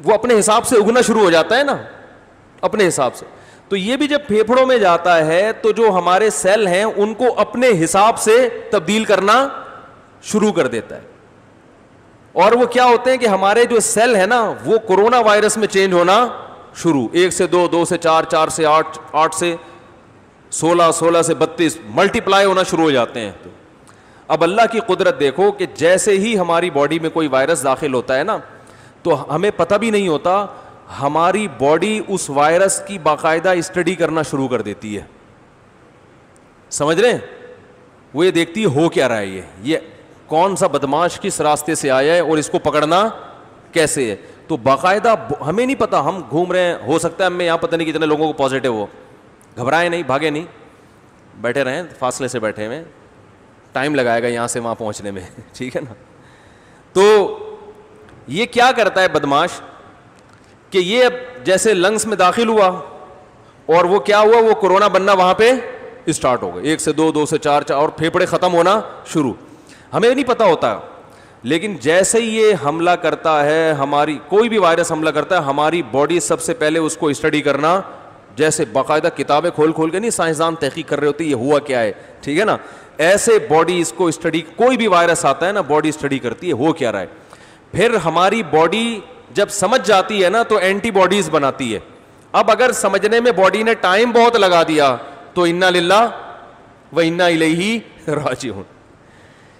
وہ اپنے حساب سے اگنا شروع ہو جاتا ہے نا, اپنے حساب سے. تو یہ بھی جب پھیپڑوں میں جاتا ہے تو جو ہمارے سیل ہیں ان کو اپنے حساب سے تبدیل کرنا شروع کر دیتا ہے. اور وہ کیا ہوتے ہیں کہ ہمارے جو سیل ہے نا وہ کورونا وائرس میں چینج ہونا شروع, 1 سے 2, 2 سے 4, 4 سے 8, 8 سے 16, 16 سے 32 ملٹیپلائی ہونا شروع ہو جاتے ہیں. اب اللہ کی قدرت دیکھو کہ جیسے ہی ہماری باڈی میں کوئی وائرس داخل ہوتا ہے نا, تو ہمیں پتہ بھی نہیں ہوتا, ہماری باڈی اس وائرس کی باقاعدہ اسٹڈی کرنا شروع کر دیتی ہے. سمجھ رہے ہیں, وہ یہ دیکھتی ہے ہو کیا رہا ہے, یہ کون سا بدماش کس راستے سے آیا ہے اور اس کو پکڑنا کیسے ہے. تو باقاعدہ ہمیں نہیں پتا, ہم گھوم رہے ہیں, ہو سکتا ہے ہمیں یہاں پتہ نہیں کتنے لوگوں کو پازیٹیو ہو. گھبرائیں نہیں, بھاگے نہیں, بیٹھے رہیں فاصلے سے بیٹھے ہوئے, ٹائم لگائے گا یہاں سے وہاں پہنچنے میں. ٹھیک ہے نا. تو یہ کیا کرتا ہے بدماش کہ یہ اب جیسے لنگس میں داخل ہوا اور وہ کیا ہوا, وہ کورونا بننا وہاں پہ اسٹارٹ ہو گئے, 1 سے 2, 2 سے 4, اور پھیپڑے ختم ہونا شروع. ہمیں نہیں پتا ہوتا, لیکن جیسے ہی یہ حملہ کرتا ہے, ہماری کوئی بھی وائرس حملہ کرتا ہے, ہماری باڈی سب سے پہلے اس کو اسٹڈی کرنا جیسے باقاعدہ کتابیں کھول کھول کے نہیں سائنسدان تحقیق کر رہے ہوتے یہ ہوا کیا ہے, ٹھیک ہے نا, ایسے باڈی اس کو اسٹڈی, کوئی بھی وائرس آتا ہے نا باڈی اسٹڈی کرتی ہے ہو کیا رہا ہے. پھر ہماری باڈی جب سمجھ جاتی ہے نا تو اینٹی باڈیز بناتی ہے. اب اگر سمجھنے میں باڈی نے ٹائم بہت لگا دیا تو انا للہ و انا الیہ راجعون.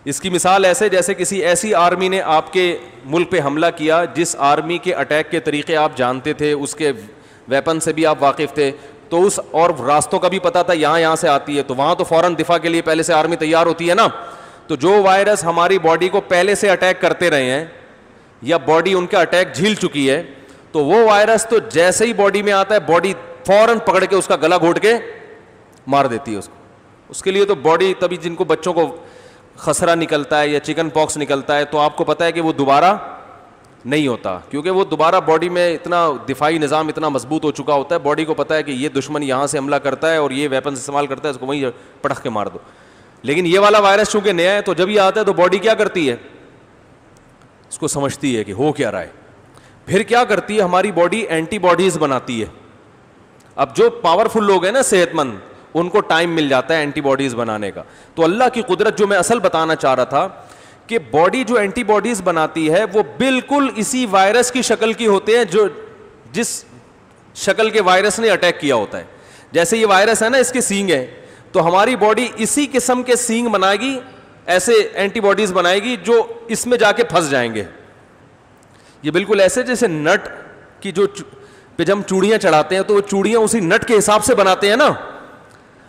اس کی مثال ایسے جیسے کسی ایسی آرمی نے آپ کے ملک پہ حملہ کیا جس آرمی کے اٹیک کے طریقے آپ جانتے تھے, اس کے ویپن سے بھی آپ واقف تھے, تو اس اور راستوں کا بھی پتا تھا یہاں سے آتی ہے, تو وہاں تو فوراً دفاع کے لیے پہلے سے آرمی تیار ہوتی ہے نا. تو جو وائرس ہماری باڈی کو پہلے سے اٹیک کرتے رہے ہیں یا باڈی ان کا اٹیک جھیل چکی ہے, تو وہ وائرس تو جیسے ہی باڈی میں آتا ہے باڈی فوراً پکڑ کے اس کا گلا گھونٹ کے مار دیتی ہے اس کو. اس کے لیے تو باڈی, تبھی جن کو بچوں کو خسرہ نکلتا ہے یا چکن پاکس نکلتا ہے تو آپ کو پتہ ہے کہ وہ دوبارہ نہیں ہوتا, کیونکہ وہ دوبارہ باڈی میں اتنا دفاعی نظام اتنا مضبوط ہو چکا ہوتا ہے, باڈی کو پتہ ہے کہ یہ دشمن یہاں سے حملہ کرتا ہے اور یہ ویپن استعمال کرتا ہے, اس کو وہیں پٹخ کے مار دو. لیکن یہ والا وائرس چونکہ نیا ہے تو جب یہ آتا ہے تو باڈی کیا کرتی ہے, اس کو سمجھتی ہے کہ ہو کیا رہا ہے. پھر کیا کرتی ہے ہماری باڈی, اینٹی باڈیز بناتی ہے. اب جو پاورفل لوگ ہیں نا صحت مند, ان کو ٹائم مل جاتا ہے اینٹی باڈیز بنانے کا. تو اللہ کی قدرت جو میں اصل بتانا چاہ رہا تھا کہ باڈی جو اینٹی باڈیز بناتی ہے وہ بالکل اسی وائرس کی شکل کی ہوتے ہیں جو جس شکل کے وائرس نے اٹیک کیا ہوتا ہے. جیسے یہ وائرس ہے نا, اس کے سینگ ہے, تو ہماری باڈی اسی قسم کے سینگ بنائے گی, ایسے اینٹی باڈیز بنائے گی جو اس میں جا کے پھنس جائیں گے. یہ بالکل ایسے جیسے نٹ کی جو پہ جب ہم چوڑیاں چڑھاتے ہیں تو وہ چوڑیاں اسی نٹ کے حساب سے بناتے ہیں نا.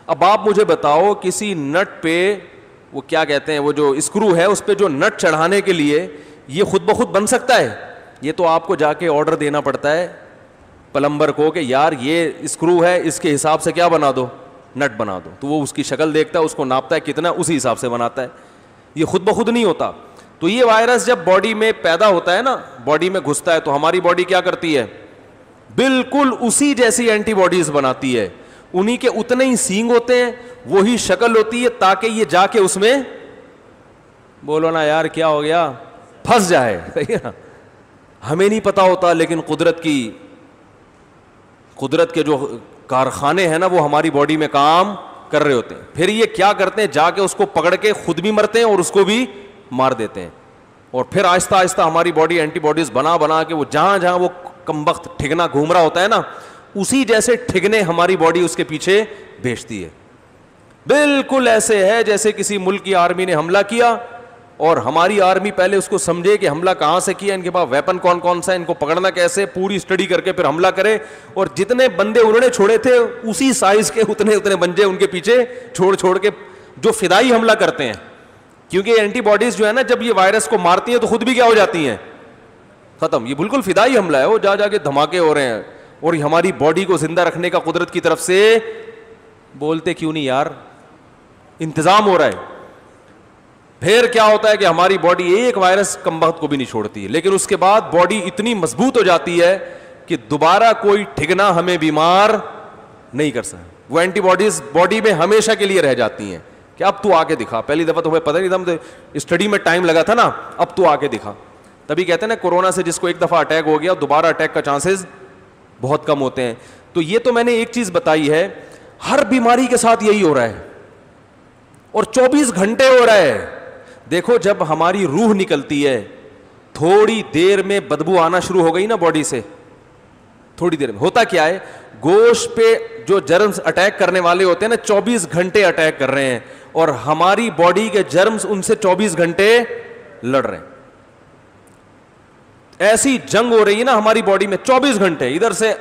اب آپ مجھے بتاؤ کسی نٹ پہ وہ کیا کہتے ہیں, وہ جو اسکرو ہے اس پہ جو نٹ چڑھانے کے لیے یہ خود بخود بن سکتا ہے؟ یہ تو آپ کو جا کے آرڈر دینا پڑتا ہے پلمبر کو کہ یار یہ اسکرو ہے, اس کے حساب سے کیا بنا دو, نٹ بنا دو. تو وہ اس کی شکل دیکھتا ہے, اس کو ناپتا ہے کتنا, اسی حساب سے بناتا ہے. یہ خود بخود نہیں ہوتا. تو یہ وائرس جب باڈی میں پیدا ہوتا ہے نا, باڈی میں گھستا ہے, تو ہماری باڈی کیا کرتی ہے, بالکل اسی جیسی اینٹی باڈیز بناتی ہے. انہی کے اتنے ہی سینگ ہوتے ہیں, وہی شکل ہوتی ہے, تاکہ یہ جا کے اس میں, بولو نا یار کیا ہو گیا, پھنس جائے. ہمیں نہیں پتا ہوتا, لیکن قدرت کے جو کارخانے ہیں نا وہ ہماری باڈی میں کام کر رہے ہوتے ہیں. پھر یہ کیا کرتے ہیں, جا کے اس کو پکڑ کے خود بھی مرتے ہیں اور اس کو بھی مار دیتے ہیں. اور پھر آہستہ آہستہ ہماری باڈی اینٹی باڈیز بنا کے وہ جہاں جہاں وہ کمبخت ٹھگنا گھوم رہا ہوتا ہے نا, اسی جیسے ٹھگنے ہماری باڈی اس کے پیچھے بھیجتی ہے. بالکل ایسے ہے جیسے کسی ملک کی آرمی نے حملہ کیا اور ہماری آرمی پہلے اس کو سمجھے کہ حملہ کہاں سے کیا, ان کے پاس ویپن کون کون سا ہے, ان کو پکڑنا کیسے, پوری اسٹڈی کر کے پھر حملہ کرے, اور جتنے بندے انہوں نے چھوڑے تھے اسی سائز کے اتنے بندے ان کے پیچھے چھوڑ کے جو فدائی حملہ کرتے ہیں. کیونکہ اینٹی باڈیز جو ہے نا جب یہ وائرس کو مارتی ہیں تو خود بھی کیا ہو جاتی ہیں, ختم. یہ بالکل فدائی حملہ ہے, وہ جا کے دھماکے ہو رہے ہیں, اور ہماری باڈی کو زندہ رکھنے کا قدرت کی طرف سے, بولتے کیوں نہیں یار, انتظام ہو رہا ہے. پھر کیا ہوتا ہے کہ ہماری باڈی ایک وائرس کمبخت کو بھی نہیں چھوڑتی, لیکن اس کے بعد باڈی اتنی مضبوط ہو جاتی ہے کہ دوبارہ کوئی ٹھگنا ہمیں بیمار نہیں کر سکتا. وہ اینٹی باڈیز باڈی میں ہمیشہ کے لیے رہ جاتی ہیں کہ اب تو آ کے دکھا. پہلی دفعہ تو ہمیں پتہ نہیں تھا, اسٹڈی میں ٹائم لگا تھا نا, اب تو آ کے دکھا. تبھی کہتے ہیں نا کورونا سے جس کو ایک دفعہ اٹیک ہو گیا دوبارہ اٹیک کا چانسز بہت کم ہوتے ہیں. تو یہ تو میں نے ایک چیز بتائی ہے, ہر بیماری کے ساتھ یہی ہو رہا ہے اور 24 گھنٹے ہو رہا ہے. دیکھو جب ہماری روح نکلتی ہے تھوڑی دیر میں بدبو آنا شروع ہو گئی نا باڈی سے, تھوڑی دیر میں ہوتا کیا ہے, گوشت پہ جو جرمز اٹیک کرنے والے ہوتے ہیں نا 24 گھنٹے اٹیک کر رہے ہیں, اور ہماری باڈی کے جرمز ان سے 24 گھنٹے لڑ رہے ہیں. ایسی جنگ ہو رہی ہے نا ہماری باڈی میں 24 گھنٹے, ادھر سے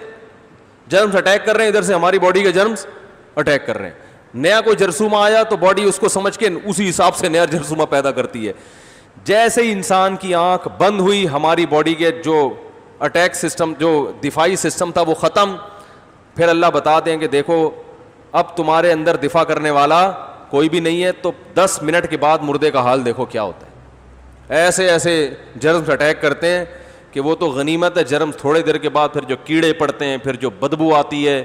جرمز اٹیک کر رہے ہیں, ادھر سے ہماری باڈی کے جرمز اٹیک کر رہے ہیں. نیا کوئی جرثومہ آیا تو باڈی اس کو سمجھ کے اسی حساب سے نیا جرثومہ پیدا کرتی ہے. جیسے ہی انسان کی آنکھ بند ہوئی ہماری باڈی کے جو اٹیک سسٹم, جو دفاعی سسٹم تھا وہ ختم. پھر اللہ بتا دیں کہ دیکھو اب تمہارے اندر دفاع کرنے والا کوئی بھی نہیں ہے, تو 10 منٹ کے بعد مردے کا حال دیکھو کیا ہوتا ہے. ایسے جرمز اٹیک کرتے ہیں کہ وہ تو غنیمت ہے, جرمز تھوڑے دیر کے بعد پھر جو کیڑے پڑتے ہیں, پھر جو بدبو آتی ہے.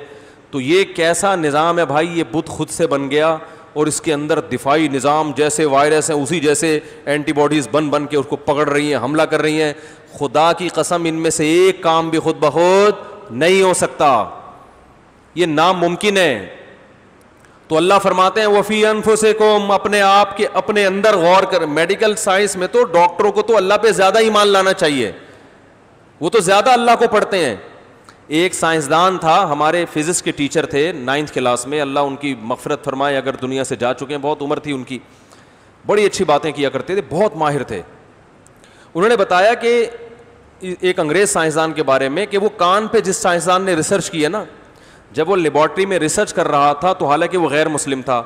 تو یہ کیسا نظام ہے بھائی, یہ بت خود سے بن گیا, اور اس کے اندر دفاعی نظام جیسے وائرس ہیں اسی جیسے اینٹی باڈیز بن کے اس کو پکڑ رہی ہیں, حملہ کر رہی ہیں. خدا کی قسم ان میں سے ایک کام بھی خود بخود نہیں ہو سکتا. یہ ناممکن ہے. تو اللہ فرماتے ہیں وفی انفسکم, اپنے آپ کے اپنے اندر غور کر. میڈیکل سائنس میں تو ڈاکٹروں کو تو اللہ پہ زیادہ ایمان لانا چاہیے, وہ تو زیادہ اللہ کو پڑھتے ہیں. ایک سائنسدان تھا, ہمارے فزکس کے ٹیچر تھے 9th کلاس میں, اللہ ان کی مغفرت فرمائے, اگر دنیا سے جا چکے ہیں, بہت عمر تھی ان کی, بڑی اچھی باتیں کیا کرتے تھے, بہت ماہر تھے. انہوں نے بتایا کہ ایک انگریز سائنسدان کے بارے میں کہ وہ کان پہ جس سائنسدان نے ریسرچ کی ہے نا, جب وہ لیبارٹری میں ریسرچ کر رہا تھا تو حالانکہ وہ غیر مسلم تھا,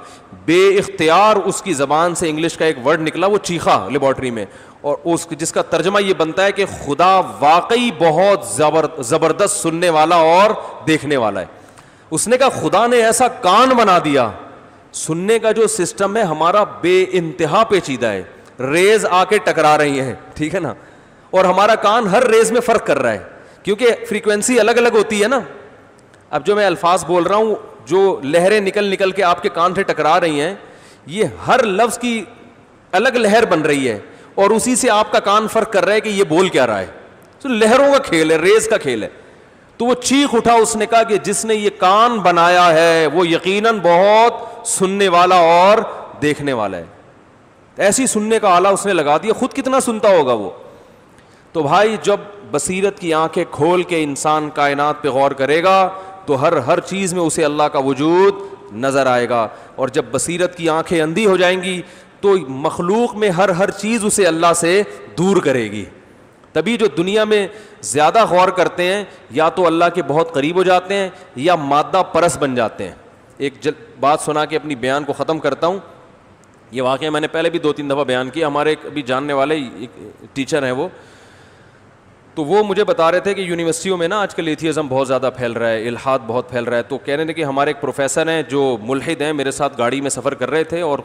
بے اختیار اس کی زبان سے انگلش کا ایک ورڈ نکلا, وہ چیخا لیبارٹری میں, اور اس جس کا ترجمہ یہ بنتا ہے کہ خدا واقعی بہت زبردست سننے والا اور دیکھنے والا ہے. اس نے کہا خدا نے ایسا کان بنا دیا, سننے کا جو سسٹم ہے ہمارا بے انتہا پیچیدہ ہے, ریز آ کے ٹکرا رہی ہیں, ٹھیک ہے نا, اور ہمارا کان ہر ریز میں فرق کر رہا ہے کیونکہ فریکوینسی الگ الگ ہوتی ہے نا. اب جو میں الفاظ بول رہا ہوں, جو لہریں نکل کے آپ کے کان سے ٹکرا رہی ہیں, یہ ہر لفظ کی الگ لہر بن رہی ہے, اور اسی سے آپ کا کان فرق کر رہا ہے کہ یہ بول کیا رہا ہے. تو لہروں کا کھیل ہے, ریز کا کھیل ہے. تو وہ چیخ اٹھا, اس نے کہا کہ جس نے یہ کان بنایا ہے وہ یقیناً بہت سننے والا اور دیکھنے والا ہے. ایسی سننے کا آلہ اس نے لگا دیا, خود کتنا سنتا ہوگا وہ. تو بھائی جب بصیرت کی آنکھیں کھول کے انسان کائنات پہ غور کرے گا تو ہر چیز میں اسے اللہ کا وجود نظر آئے گا, اور جب بصیرت کی آنکھیں اندھی ہو جائیں گی تو مخلوق میں ہر چیز اسے اللہ سے دور کرے گی. تبھی جو دنیا میں زیادہ غور کرتے ہیں یا تو اللہ کے بہت قریب ہو جاتے ہیں یا مادہ پرست بن جاتے ہیں. ایک بات سنا کے اپنی بیان کو ختم کرتا ہوں. یہ واقعہ میں نے پہلے بھی 2-3 دفعہ بیان کیا. ہمارے ایک ابھی جاننے والے ایک ٹیچر ہیں, تو وہ مجھے بتا رہے تھے کہ یونیورسٹیوں میں نا آج کل ایتھیزم بہت زیادہ پھیل رہا ہے, الحاد بہت پھیل رہا ہے. تو کہہ رہے تھے کہ ہمارے ایک پروفیسر ہیں جو ملحد ہیں, میرے ساتھ گاڑی میں سفر کر رہے تھے اور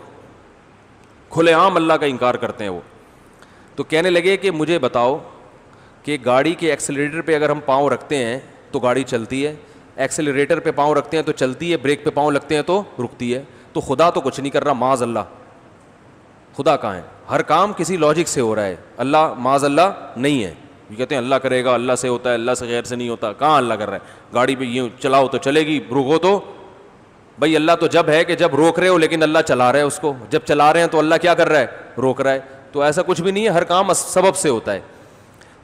کھلے عام اللہ کا انکار کرتے ہیں وہ. تو کہنے لگے کہ مجھے بتاؤ کہ گاڑی کے ایکسیلریٹر پہ اگر ہم پاؤں رکھتے ہیں تو گاڑی چلتی ہے, ایکسیلریٹر پہ پاؤں رکھتے ہیں تو چلتی ہے, بریک پہ پاؤں لگتے ہیں تو رکتی ہے. تو خدا تو کچھ نہیں کر رہا, معاذ اللہ. خدا کہاں ہے؟ ہر کام کسی لاجک سے ہو رہا ہے, اللہ معاذ اللہ نہیں ہے. یہ کہتے ہیں اللہ کرے گا, اللہ سے ہوتا ہے, اللہ سے غیر سے نہیں ہوتا. کہاں اللہ کر رہا ہے؟ گاڑی پہ یہ چلاؤ تو چلے گی, روکو تو بھائی اللہ تو جب ہے کہ جب روک رہے ہو, لیکن اللہ چلا رہے ہے اس کو. جب چلا رہے ہیں تو اللہ کیا کر رہا ہے؟ روک رہا ہے. تو ایسا کچھ بھی نہیں ہے, ہر کام سبب سے ہوتا ہے.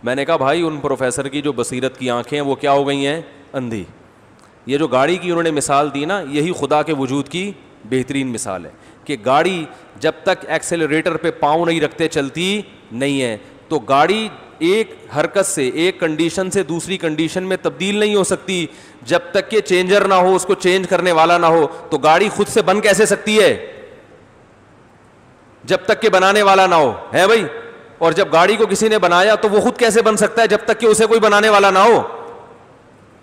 میں نے کہا بھائی ان پروفیسر کی جو بصیرت کی آنکھیں ہیں وہ کیا ہو گئی ہیں؟ اندھی. یہ جو گاڑی کی انہوں نے مثال دی نا, یہی خدا کے وجود کی بہترین مثال ہے کہ گاڑی جب تک ایکسیلریٹر پہ پاؤں نہیں رکھتے چلتی نہیں ہے. تو گاڑی ایک حرکت سے, ایک کنڈیشن سے دوسری کنڈیشن میں تبدیل نہیں ہو سکتی جب تک کہ چینجر نہ ہو, اس کو چینج کرنے والا نہ ہو. تو گاڑی خود سے بن کیسے سکتی ہے جب تک کہ بنانے والا نہ ہو, ہے بھائی؟ اور جب گاڑی کو کسی نے بنایا تو وہ خود کیسے بن سکتا ہے جب تک کہ اسے کوئی بنانے والا نہ ہو؟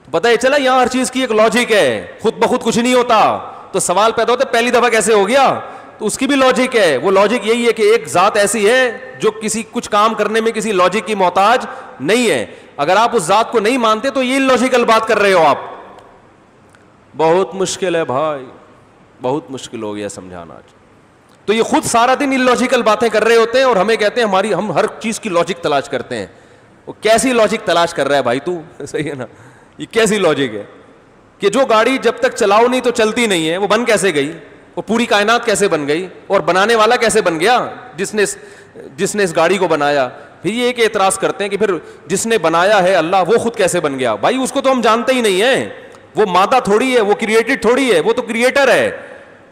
پتہ ہی چلا یہاں ہر چیز کی ایک لاجک ہے, خود بخود کچھ نہیں ہوتا. تو سوال پیدا ہوتا ہے پہلی دفعہ کیسے ہو گیا؟ تو اس کی بھی لاجک ہے. وہ لاجک یہی ہے کہ ایک ذات ایسی ہے جو کسی کچھ کام کرنے میں کسی لاجک کی محتاج نہیں ہے. اگر آپ اس ذات کو نہیں مانتے تو یہ لاجیکل بات کر رہے ہو آپ. بہت مشکل ہے بھائی, بہت مشکل ہو گیا سمجھانا آج. تو یہ خود سارا دن ان لاجیکل باتیں کر رہے ہوتے ہیں اور ہمیں کہتے ہیں ہم ہر چیز کی لاجک تلاش کرتے ہیں. وہ کیسی لاجک تلاش کر رہا ہے بھائی تو؟ صحیح ہے نا, یہ کیسی لاجک ہے کہ جو گاڑی جب تک چلاؤ نہیں تو چلتی نہیں ہے, وہ بن کیسے گئی؟ وہ پوری کائنات کیسے بن گئی؟ اور بنانے والا کیسے بن گیا جس نے اس گاڑی کو بنایا؟ پھر یہ ایک اعتراض کرتے ہیں کہ پھر جس نے بنایا ہے اللہ, وہ خود کیسے بن گیا؟ بھائی اس کو تو ہم جانتے ہی نہیں ہیں, وہ مادہ تھوڑی ہے, وہ کریٹڈ تھوڑی ہے, وہ تو کریٹر ہے.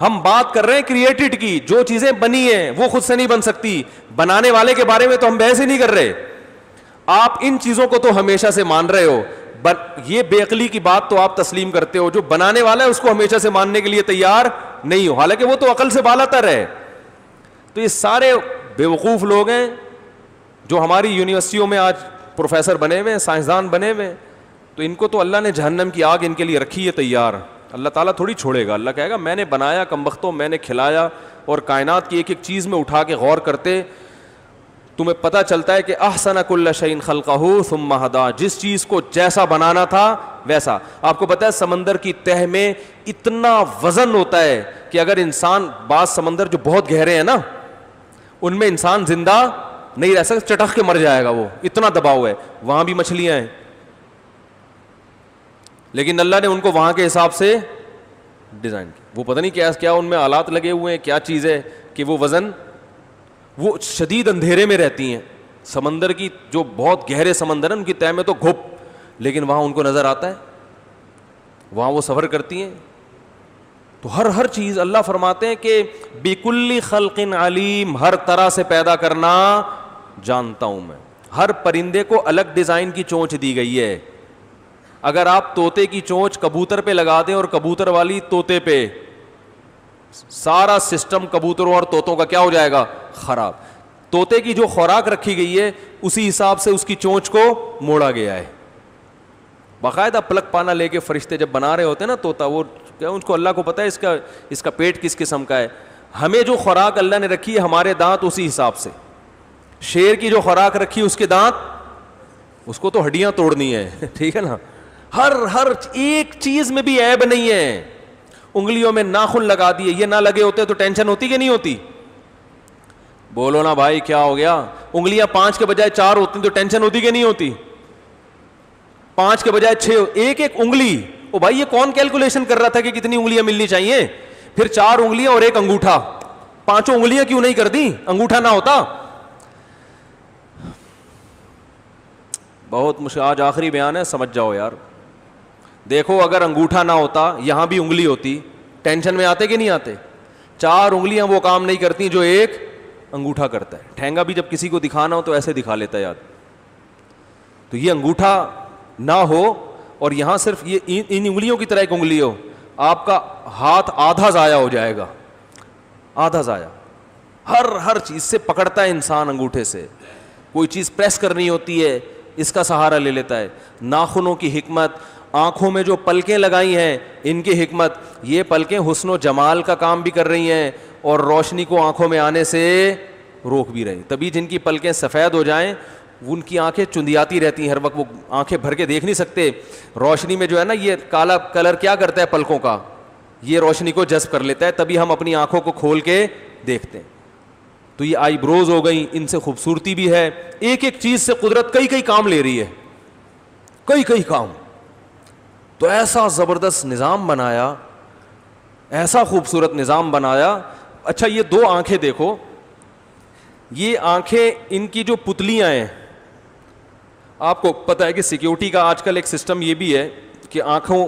ہم بات کر رہے ہیں کریٹڈ کی, جو چیزیں بنی ہیں وہ خود سے نہیں بن سکتی. بنانے والے کے بارے میں تو ہم بحث ہی نہیں کر رہے. آپ ان چیزوں کو تو ہمیشہ سے مان رہے ہو, یہ بے عقلی کی بات تو آپ تسلیم کرتے ہو. جو بنانے والا ہے اس کو ہمیشہ سے ماننے کے لیے تیار نہیں ہو, حالانکہ وہ تو عقل سے بالا تر ہے. تو یہ سارے بیوقوف لوگ ہیں جو ہماری یونیورسٹیوں میں آج پروفیسر بنے ہوئے ہیں, سائنسدان بنے ہوئے ہیں. تو ان کو تو اللہ نے جہنم کی آگ ان کے لیے رکھی ہے تیار. اللہ تعالیٰ تھوڑی چھوڑے گا. اللہ کہے گا میں نے بنایا کمبختوں, میں نے کھلایا. اور کائنات کی ایک ایک چیز میں اٹھا کے غور کرتے تمہیں پتہ چلتا ہے کہ احسن کل شیء خلقہ ثم ہدی, جس چیز کو جیسا بنانا تھا ویسا. آپ کو پتہ ہے سمندر کی تہ میں اتنا وزن ہوتا ہے کہ اگر انسان, بعض سمندر جو بہت گہرے ہیں نا, ان میں انسان زندہ نہیں رہ سکتا, چٹخ کے مر جائے گا, وہ اتنا دباؤ ہے. وہاں بھی مچھلیاں ہیں, لیکن اللہ نے ان کو وہاں کے حساب سے ڈیزائن کیا. وہ پتہ نہیں کیا ان میں آلات لگے ہوئے ہیں, کیا چیز ہے کہ وہ وزن, وہ شدید اندھیرے میں رہتی ہیں, سمندر کی جو بہت گہرے سمندر ہیں ان کی تہ میں تو گھپ, لیکن وہاں ان کو نظر آتا ہے, وہاں وہ سفر کرتی ہیں. تو ہر چیز اللہ فرماتے ہیں کہ بِكُلِّ خَلْقٍ عَلِيمٍ, ہر طرح سے پیدا کرنا جانتا ہوں میں. ہر پرندے کو الگ ڈیزائن کی چونچ دی گئی ہے. اگر آپ طوطے کی چونچ کبوتر پہ لگا دیں اور کبوتر والی طوطے پہ, سارا سسٹم کبوتروں اور طوطوں کا کیا ہو جائے گا, خراب. طوطے کی جو خوراک رکھی گئی ہے اسی حساب سے اس کی چونچ کو موڑا گیا ہے. باقاعدہ پلک پانا لے کے فرشتے جب بنا رہے ہوتے ہیں نا طوطا, وہ ان کو اللہ کو پتہ ہے اس کا پیٹ کس قسم کا ہے. ہمیں جو خوراک اللہ نے رکھی ہے ہمارے دانت اسی حساب سے. شیر کی جو خوراک رکھی ہے اس کے دانت, اس کو تو ہڈیاں توڑنی ہے, ٹھیک ہے نا. ہر ایک چیز میں بھی عیب نہیں ہے. انگلیوں میں ناخن لگا دیے, یہ نہ لگے ہوتے تو ٹینشن ہوتی کہ نہیں ہوتی؟ بولو نا بھائی کیا ہو گیا؟ انگلیاں 5 کے بجائے 4 ہوتی تو ٹینشن ہوتی کہ نہیں ہوتی؟ 5 کے بجائے 6, ایک انگلی. او بھائی یہ کون کیلکولیشن کر رہا تھا کہ کتنی انگلیاں ملنی چاہیے؟ پھر 4 انگلیاں اور 1 انگوٹھا, 5 انگلیاں کیوں نہیں کر دی؟ انگوٹھا نہ ہوتا. بہت مشکل. آج آخری بیان ہے, سمجھ جاؤ یار. دیکھو اگر انگوٹھا نہ ہوتا, یہاں بھی انگلی ہوتی, ٹینشن میں آتے کہ نہیں آتے؟ 4 انگلیاں وہ کام نہیں کرتی جو 1 انگوٹھا کرتا ہے. ٹھینگا بھی جب کسی کو دکھانا ہو تو ایسے دکھا لیتا ہے یاد. تو یہ انگوٹھا نہ ہو اور یہاں صرف یہ ان انگلیوں کی طرح ایک انگلی ہو, آپ کا ہاتھ آدھا ضائع ہو جائے گا, آدھا ضائع. ہر چیز سے پکڑتا ہے انسان انگوٹھے سے. کوئی چیز پریس کرنی ہوتی ہے اس کا سہارا لے لیتا ہے. ناخنوں کی حکمت, آنکھوں میں جو پلکیں لگائی ہیں ان کی حکمت. یہ پلکیں حسن و جمال کا کام بھی کر رہی ہیں اور روشنی کو آنکھوں میں آنے سے روک بھی رہی. تبھی جن کی پلکیں سفید ہو جائیں ان کی آنکھیں چندیاتی رہتی ہیں ہر وقت, وہ آنکھیں بھر کے دیکھ نہیں سکتے. روشنی میں جو ہے نا یہ کالا کلر کیا کرتا ہے پلکوں کا, یہ روشنی کو جذب کر لیتا ہے, تبھی ہم اپنی آنکھوں کو کھول کے دیکھتے ہیں. تو یہ آئی بروز ہو گئی, ان سے خوبصورتی بھی ہے. ایک چیز سے قدرت کئی کام لے رہی ہے, کئی کام. تو ایسا زبردست نظام بنایا, ایسا خوبصورت نظام بنایا. اچھا یہ 2 آنکھیں دیکھو, یہ آنکھیں ان کی جو پتلیاں ہیں, آپ کو پتہ ہے کہ سیکیورٹی کا آج کل ایک سسٹم یہ بھی ہے کہ آنکھوں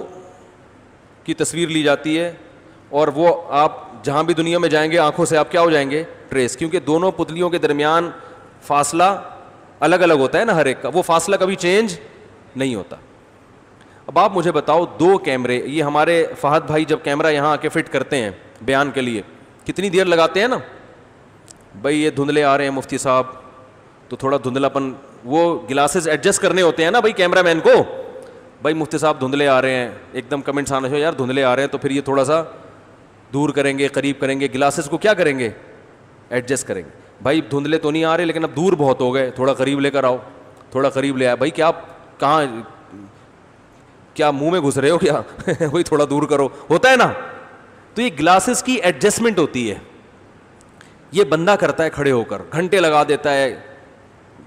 کی تصویر لی جاتی ہے اور وہ آپ جہاں بھی دنیا میں جائیں گے آنکھوں سے آپ کیا ہو جائیں گے, ٹریس, کیونکہ دونوں پتلیوں کے درمیان فاصلہ الگ الگ ہوتا ہے نا ہر ایک کا, وہ فاصلہ کبھی چینج نہیں ہوتا. اب آپ مجھے بتاؤ 2 کیمرے, یہ ہمارے فہد بھائی جب کیمرہ یہاں آ کے فٹ کرتے ہیں بیان کے لیے کتنی دیر لگاتے ہیں نا بھائی. یہ دھندلے آ رہے ہیں مفتی صاحب تو تھوڑا دھندلاپن, وہ گلاسز ایڈجسٹ کرنے ہوتے ہیں نا بھائی کیمرہ مین کو. بھائی مفتی صاحب دھندلے آ رہے ہیں, ایک دم کمنٹس آنا چاہیے یار دھندلے آ رہے ہیں, تو پھر یہ تھوڑا سا دور کریں گے, قریب کریں گے, گلاسز کو کیا کریں گے, ایڈجسٹ کریں گے. بھائی دھندلے تو نہیں آ رہے لیکن اب دور بہت ہو گئے, تھوڑا قریب لے کر آؤ, تھوڑا قریب لے آئے. بھائی کیا آپ کہاں, کیا منہ میں گھس رہے ہو کیا, وہی تھوڑا دور کرو, ہوتا ہے نا. تو یہ گلاسز کی ایڈجسٹمنٹ ہوتی ہے, یہ بندہ کرتا ہے کھڑے ہو کر, گھنٹے لگا دیتا ہے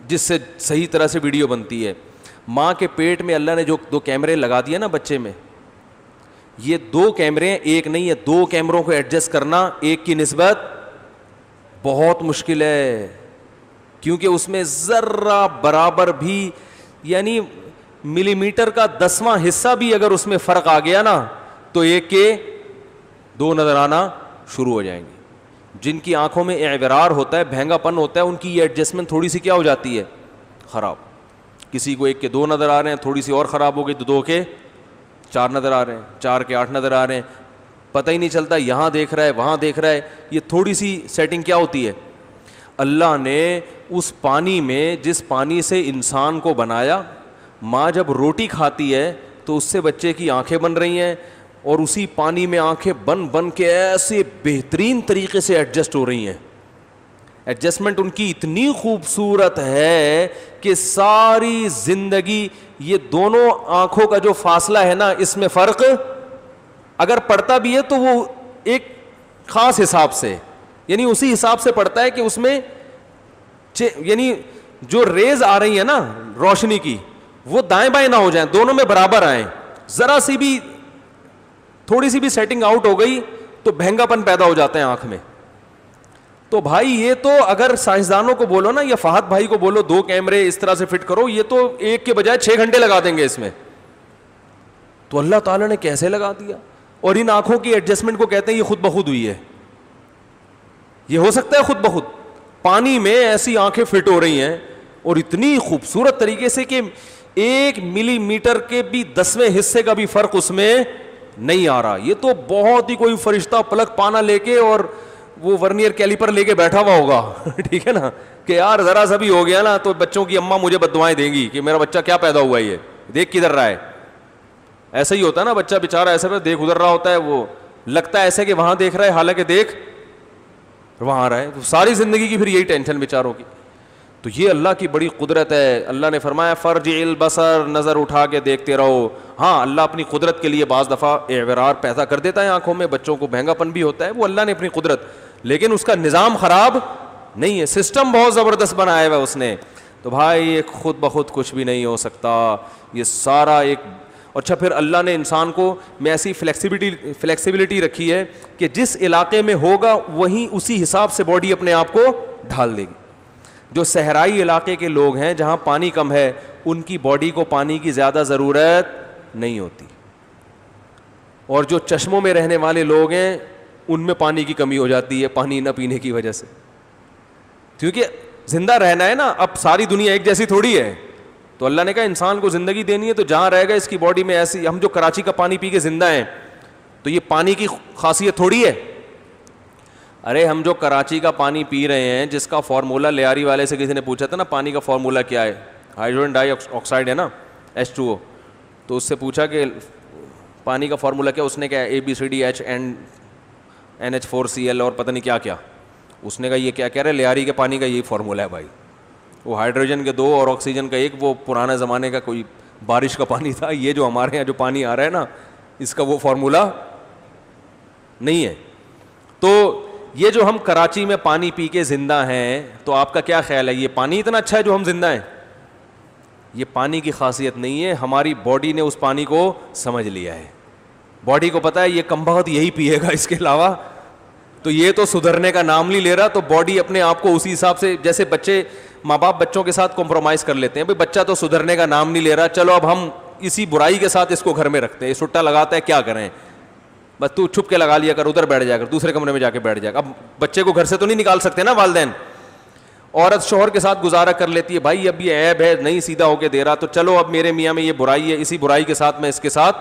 جس سے صحیح طرح سے ویڈیو بنتی ہے. ماں کے پیٹ میں اللہ نے جو 2 کیمرے لگا دیے نا بچے میں, یہ 2 کیمرے, ایک نہیں ہے 2 کیمروں کو ایڈجسٹ کرنا ایک کی نسبت بہت مشکل ہے, کیونکہ اس میں ذرہ برابر بھی یعنی ملی میٹر کا 10واں حصہ بھی اگر اس میں فرق آ گیا نا تو ایک کے 2 نظر آنا شروع ہو جائیں گے. جن کی آنکھوں میں اعورار ہوتا ہے, بھینگا پن ہوتا ہے, ان کی یہ ایڈجسٹمنٹ تھوڑی سی کیا ہو جاتی ہے, خراب. کسی کو 1 کے 2 نظر آ رہے ہیں, تھوڑی سی اور خراب ہو گئی تو 2 کے 4 نظر آ رہے ہیں, 4 کے 8 نظر آ رہے ہیں, پتہ ہی نہیں چلتا یہاں دیکھ رہا ہے وہاں دیکھ رہا ہے. یہ تھوڑی سی سیٹنگ کیا ہوتی ہے, اللہ نے اس پانی میں جس پانی سے انسان کو بنایا, ماں جب روٹی کھاتی ہے تو اس سے بچے کی آنکھیں بن رہی ہیں اور اسی پانی میں آنکھیں بن کے ایسے بہترین طریقے سے ایڈجسٹ ہو رہی ہیں. ایڈجسٹمنٹ ان کی اتنی خوبصورت ہے کہ ساری زندگی یہ دونوں آنکھوں کا جو فاصلہ ہے نا, اس میں فرق اگر پڑتا بھی ہے تو وہ ایک خاص حساب سے, یعنی اسی حساب سے پڑتا ہے کہ اس میں یعنی جو ریز آ رہی ہے نا روشنی کی وہ دائیں بائیں نہ ہو جائیں, دونوں میں برابر آئیں. ذرا سی بھی تھوڑی سی بھی سیٹنگ آؤٹ ہو گئی تو بھینگا پن پیدا ہو جاتا ہے آنکھ میں. تو بھائی یہ تو اگر سائنسدانوں کو بولو نا یا فہد بھائی کو بولو 2 کیمرے اس طرح سے فٹ کرو, یہ تو ایک کے بجائے 6 گھنٹے لگا دیں گے اس میں. تو اللہ تعالیٰ نے کیسے لگا دیا. اور ان آنکھوں کی ایڈجسٹمنٹ کو کہتے ہیں یہ خود بخود ہوئی ہے. یہ ہو سکتا ہے خود بخود, پانی میں ایسی آنکھیں فٹ ہو رہی ہیں اور اتنی خوبصورت طریقے سے کہ 1 ملی میٹر کے بھی 10ویں حصے کا بھی فرق اس میں نہیں آ رہا. یہ تو بہت ہی کوئی فرشتہ پلک پانا لے کے اور وہ ورنیئر کیلیپر لے کے بیٹھا ہوا ہوگا ٹھیک ہے نا, کہ یار ذرا سا بھی ہو گیا نا تو بچوں کی اماں مجھے بد دعائیں دیں گی کہ میرا بچہ کیا پیدا ہوا ہے, یہ دیکھ کدھر رہا ہے. ایسا ہی ہوتا ہے نا, بچہ بےچارا ایسے پہ دیکھ ادھر رہا ہوتا ہے, وہ لگتا ہے ایسے کہ وہاں دیکھ رہا ہے حالانکہ دیکھ وہاں رہا ہے. تو ساری زندگی کی پھر یہی ٹینشن بیچاروں کی. تو یہ اللہ کی بڑی قدرت ہے. اللہ نے فرمایا فرجع البصر, نظر اٹھا کے دیکھتے رہو. ہاں اللہ اپنی قدرت کے لیے بعض دفعہ اعورار پیدا کر دیتا ہے آنکھوں میں, بچوں کو بہنگا پن بھی ہوتا ہے, وہ اللہ نے اپنی قدرت, لیکن اس کا نظام خراب نہیں ہے, سسٹم بہت زبردست بنایا ہوا ہے اس نے. تو بھائی ایک خود بخود کچھ بھی نہیں ہو سکتا, یہ سارا ایک. اچھا پھر اللہ نے انسان کو میں ایسی فلیکسیبلٹی رکھی ہے کہ جس علاقے میں ہوگا وہیں اسی حساب سے باڈی اپنے آپ کو ڈھال دے گی. جو صحرائی علاقے کے لوگ ہیں جہاں پانی کم ہے, ان کی باڈی کو پانی کی زیادہ ضرورت نہیں ہوتی, اور جو چشموں میں رہنے والے لوگ ہیں ان میں پانی کی کمی ہو جاتی ہے پانی نہ پینے کی وجہ سے, کیونکہ زندہ رہنا ہے نا. اب ساری دنیا ایک جیسی تھوڑی ہے, تو اللہ نے کہا انسان کو زندگی دینی ہے تو جہاں رہے گا اس کی باڈی میں ایسی. ہم جو کراچی کا پانی پی کے زندہ ہیں تو یہ پانی کی خاصیت تھوڑی ہے. ارے ہم جو کراچی کا پانی پی رہے ہیں, جس کا فارمولا لیاری والے سے کسی نے پوچھا تھا نا پانی کا فارمولا کیا ہے, ہائیڈروجن ڈائی آکسائڈ ہے نا H2O, تو اس سے پوچھا کہ پانی کا فارمولا کیا, اس نے کہا ABCD NH4Cl اور پتہ نہیں کیا کیا. اس نے کہا یہ کیا کہہ رہے, لیاری کے پانی کا یہی فارمولا ہے بھائی. وہ ہائیڈروجن کے 2 اور آکسیجن کا 1, وہ پرانے زمانے کا کوئی بارش کا پانی تھا. یہ جو ہمارے یہاں جو پانی آ رہا ہے نا اس کا وہ فارمولا نہیں ہے. تو یہ جو ہم کراچی میں پانی پی کے زندہ ہیں, تو آپ کا کیا خیال ہے یہ پانی اتنا اچھا ہے جو ہم زندہ ہیں؟ یہ پانی کی خاصیت نہیں ہے, ہماری باڈی نے اس پانی کو سمجھ لیا ہے. باڈی کو پتا ہے یہ کم بخت یہی پیے گا, اس کے علاوہ تو یہ تو سدھرنے کا نام نہیں لے رہا. تو باڈی اپنے آپ کو اسی حساب سے, جیسے بچے ماں باپ بچوں کے ساتھ کمپرومائز کر لیتے ہیں, بھائی بچہ تو سدھرنے کا نام نہیں لے رہا, چلو اب ہم اسی برائی کے ساتھ اس کو گھر میں رکھتے ہیں, یہ سٹا لگاتا ہے کیا کریں, بس تو چھپ کے لگا لیا کر, ادھر بیٹھ جا کر, دوسرے کمرے میں جا کے بیٹھ جا کر. اب بچے کو گھر سے تو نہیں نکال سکتے نا والدین. عورت شوہر کے ساتھ گزارا کر لیتی ہے, بھائی اب یہ عیب ہے نہیں سیدھا ہو کے دے رہا, تو چلو اب میرے میاں میں یہ برائی ہے, اسی برائی کے ساتھ میں اس کے ساتھ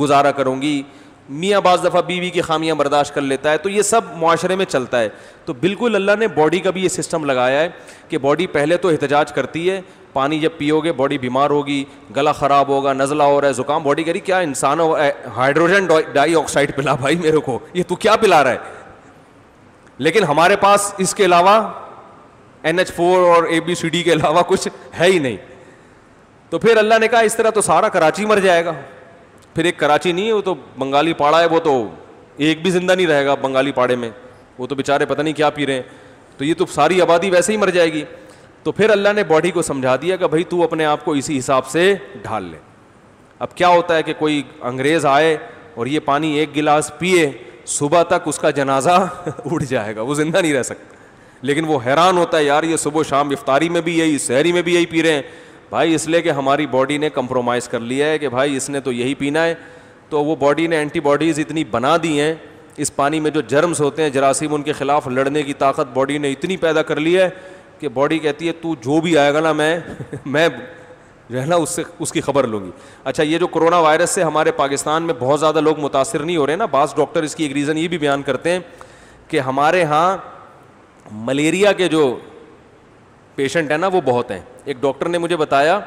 گزارا کروں گی. میاں بعض دفعہ بیوی کی خامیاں برداشت کر لیتا ہے, تو یہ سب معاشرے میں چلتا ہے. تو بالکل اللہ نے باڈی کا بھی یہ سسٹم لگایا ہے کہ باڈی پہلے تو احتجاج کرتی ہے, پانی جب پیو گے باڈی بیمار ہوگی, گلا خراب ہوگا, نزلہ ہو رہا ہے, زکام, باڈی کہہ رہی کیا انسان ہائیڈروجن ڈائی آکسائڈ پلا بھائی میرے کو, یہ تو کیا پلا رہا ہے. لیکن ہمارے پاس اس کے علاوہ NH4 اور ABCD کے علاوہ کچھ ہے ہی نہیں. تو پھر اللہ نے کہا اس طرح تو سارا کراچی مر جائے گا. پھر ایک کراچی نہیں ہے, وہ تو بنگالی پاڑا ہے, وہ تو ایک بھی زندہ نہیں رہے گا بنگالی پاڑے میں, وہ تو بیچارے پتہ نہیں کیا پی رہے ہیں. تو یہ تو ساری آبادی ویسے ہی مر جائے گی. تو پھر اللہ نے باڈی کو سمجھا دیا کہ بھائی تو اپنے آپ کو اسی حساب سے ڈھال لے. اب کیا ہوتا ہے کہ کوئی انگریز آئے اور یہ پانی 1 گلاس پیے, صبح تک اس کا جنازہ اٹھ جائے گا, وہ زندہ نہیں رہ سکتا. لیکن وہ حیران ہوتا ہے یار یہ صبح شام افطاری میں بھی یہی, سحری میں بھی یہی پی رہے ہیں. بھائی اس لیے کہ ہماری باڈی نے کمپرومائز کر لیا ہے کہ بھائی اس نے تو یہی پینا ہے. تو وہ باڈی نے اینٹی باڈیز اتنی بنا دی ہیں, اس پانی میں جو جرمز ہوتے ہیں جراثیم, ان کے خلاف لڑنے کی طاقت باڈی نے اتنی پیدا کر لی ہے کہ باڈی کہتی ہے تو جو بھی آئے گا نا میں جو ہے نا اس کی خبر لوں گی. اچھا یہ جو کرونا وائرس سے ہمارے پاکستان میں بہت زیادہ لوگ متاثر نہیں ہو رہے ہیں نا, بعض ڈاکٹر اس کی ایک ریزن یہ بھی بیان کرتے ہیں کہ ہمارے ہاں ملیریا کے جو پیشنٹ ہیں نا وہ بہت ہیں. ایک ڈاکٹر نے مجھے بتایا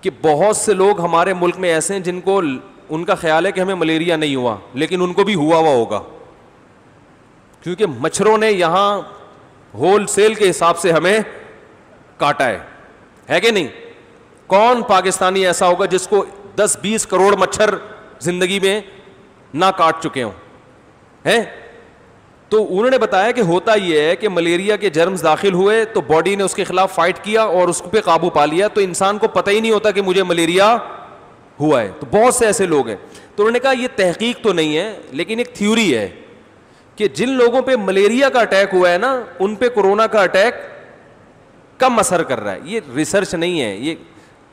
کہ بہت سے لوگ ہمارے ملک میں ایسے ہیں جن کو ان کا خیال ہے کہ ہمیں ملیریا نہیں ہوا, لیکن ان کو بھی ہوا ہوگا, کیونکہ مچھروں نے یہاں ہول سیل کے حساب سے ہمیں کاٹا ہے کہ نہیں. کون پاکستانی ایسا ہوگا جس کو 10-20 کروڑ مچھر زندگی میں نہ کاٹ چکے ہوں ہیں. تو انہوں نے بتایا کہ ہوتا یہ ہے کہ ملیریا کے جرمز داخل ہوئے تو باڈی نے اس کے خلاف فائٹ کیا اور اس پہ قابو پا لیا, تو انسان کو پتہ ہی نہیں ہوتا کہ مجھے ملیریا ہوا ہے. تو بہت سے ایسے لوگ ہیں. تو انہوں نے کہا یہ تحقیق تو نہیں ہے لیکن ایک تھیوری ہے کہ جن لوگوں پہ ملیریا کا اٹیک ہوا ہے نا ان پہ کورونا کا اٹیک کم اثر کر رہا ہے. یہ ریسرچ نہیں ہے, یہ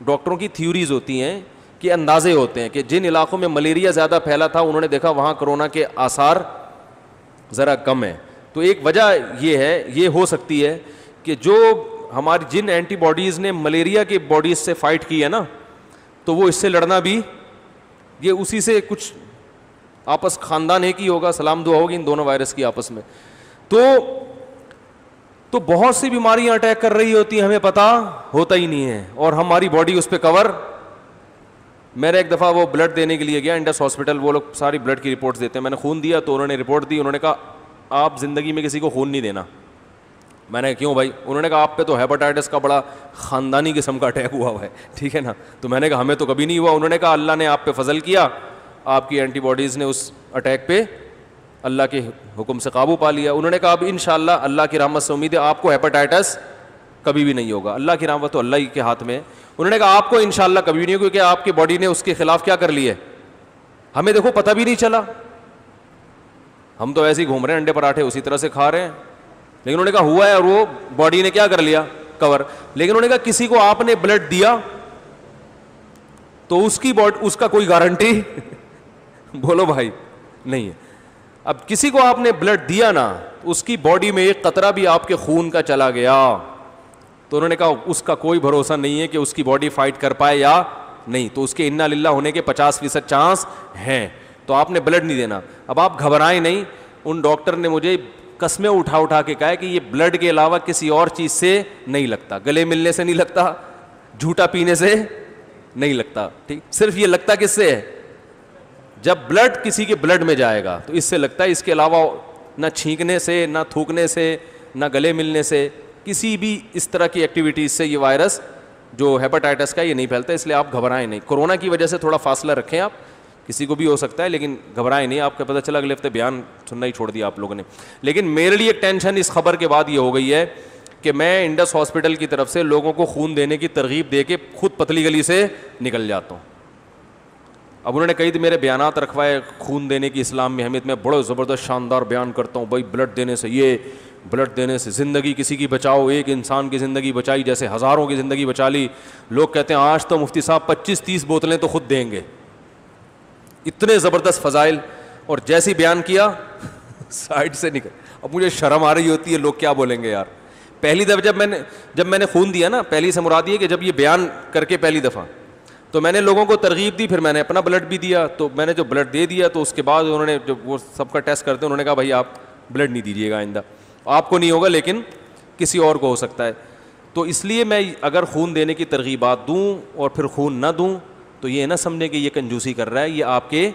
ڈاکٹروں کی تھیوریز ہوتی ہیں کہ اندازے ہوتے ہیں کہ جن علاقوں میں ملیریا زیادہ پھیلا تھا انہوں نے دیکھا وہاں کورونا کے آثار ذرا کم ہیں. تو ایک وجہ یہ ہے, یہ ہو سکتی ہے کہ جو ہماری جن اینٹی باڈیز نے ملیریا کی باڈیز سے فائٹ کی ہے نا تو وہ اس سے لڑنا بھی یہ اسی سے کچھ آپس خاندان ایک ہی ہوگا, سلام دعا ہوگی ان دونوں وائرس کی آپس میں. تو بہت سی بیماریاں اٹیک کر رہی ہوتی ہیں, ہمیں پتہ ہوتا ہی نہیں ہے اور ہماری باڈی اس پہ کور. میرا ایک دفعہ وہ بلڈ دینے کے لیے گیا انڈس ہاسپٹل, وہ لوگ ساری بلڈ کی رپورٹس دیتے ہیں. میں نے خون دیا تو انہوں نے رپورٹ دی, انہوں نے کہا آپ زندگی میں کسی کو خون نہیں دینا. میں نے کیوں بھائی؟ انہوں نے کہا آپ پہ تو ہیپاٹائٹس کا بڑا خاندانی قسم کا اٹیک ہوا ہے, ٹھیک ہے نا. تو میں نے کہا ہمیں تو کبھی نہیں ہوا. انہوں نے کہا اللہ نے آپ پہ فضل کیا, آپ کی اینٹی باڈیز نے اس اٹیک پہ اللہ کے حکم سے قابو پا لیا. انہوں نے کہا اب انشاءاللہ اللہ کی رحمت سے امید ہے آپ کو ہیپاٹائٹس کبھی بھی نہیں ہوگا. اللہ کی رحمت تو اللہ ہی کے ہاتھ میں ہے. انہوں نے کہا آپ کو انشاءاللہ کبھی بھی نہیں ہوگا کیونکہ آپ کی باڈی نے اس کے خلاف کیا کر لی ہے, ہمیں دیکھو پتہ بھی نہیں چلا, ہم تو ایسے ہی گھوم رہے ہیں انڈے پراٹھے اسی طرح سے کھا رہے ہیں. لیکن انہوں نے کہا ہوا ہے اور وہ باڈی نے کیا کر لیا, کور. لیکن انہوں نے کہا کسی کو آپ نے بلڈ دیا تو اس کی باڈی, اس کا کوئی گارنٹی بولو بھائی نہیں ہے. اب کسی کو آپ نے بلڈ دیا نا اس کی باڈی میں ایک قطرہ بھی آپ کے خون کا چلا گیا تو انہوں نے کہا اس کا کوئی بھروسہ نہیں ہے کہ اس کی باڈی فائٹ کر پائے یا نہیں, تو اس کے انا للہ ہونے کے 50% چانس ہیں. تو آپ نے بلڈ نہیں دینا. اب آپ گھبرائیں نہیں. ان ڈاکٹر نے مجھے قسمیں اٹھا کے کہا کہ یہ بلڈ کے علاوہ کسی اور چیز سے نہیں لگتا, گلے ملنے سے نہیں لگتا, جھوٹا پینے سے نہیں لگتا, ٹھیک, صرف یہ لگتا کس سے ہے, جب بلڈ کسی کے بلڈ میں جائے گا تو اس سے لگتا ہے. اس کے علاوہ نہ چھینکنے سے, نہ تھوکنے سے, نہ گلے ملنے سے, کسی بھی اس طرح کی ایکٹیویٹیز سے یہ وائرس جو ہیپاٹائٹس کا یہ نہیں پھیلتا. اس لیے آپ گھبرائیں نہیں. کورونا کی وجہ سے تھوڑا فاصلہ رکھیں, آپ کسی کو بھی ہو سکتا ہے لیکن گھبرائیں نہیں. آپ کو پتہ چلا اگلے ہفتے بیان سننا ہی چھوڑ دیا آپ لوگوں نے. لیکن میرے لیے ایک ٹینشن اس خبر کے بعد یہ ہو گئی ہے کہ میں انڈس ہاسپٹل کی طرف سے لوگوں کو خون دینے کی ترغیب دے کے خود پتلی گلی سے نکل جاتا ہوں. اب انہوں نے کئی میرے بیانات رکھوائے خون دینے کی اسلام میں اہمیت, میں بڑا زبردست شاندار بیان کرتا ہوں. بھائی بلڈ دینے سے, یہ بلڈ دینے سے زندگی کسی کی بچاؤ, ایک انسان کی زندگی بچائی جیسے ہزاروں کی زندگی بچا لی. لوگ کہتے ہیں آج تو مفتی صاحب 25-30 بوتلیں تو خود دیں گے, اتنے زبردست فضائل. اور جیسی بیان کیا سائڈ سے نکل. اب مجھے شرم آ رہی ہوتی ہے, لوگ کیا بولیں گے یار. پہلی دفعہ جب میں نے خون دیا نا, پہلی سے مراد یہ کہ جب یہ بیان کر کے پہلی دفعہ تو میں نے لوگوں کو ترغیب دی, پھر میں نے اپنا بلڈ بھی دیا. تو میں نے جو بلڈ دے دیا تو اس کے بعد انہوں نے جب وہ سب کا ٹیسٹ کرتے انہوں نے کہا بھائی آپ بلڈ نہیں دیجیے گا آئندہ, آپ کو نہیں ہوگا لیکن کسی اور کو ہو سکتا ہے. تو اس لیے میں اگر خون دینے کی ترغیبات دوں اور پھر خون نہ دوں تو یہ نہ سمجھیں کہ یہ کنجوسی کر رہا ہے, یہ آپ کے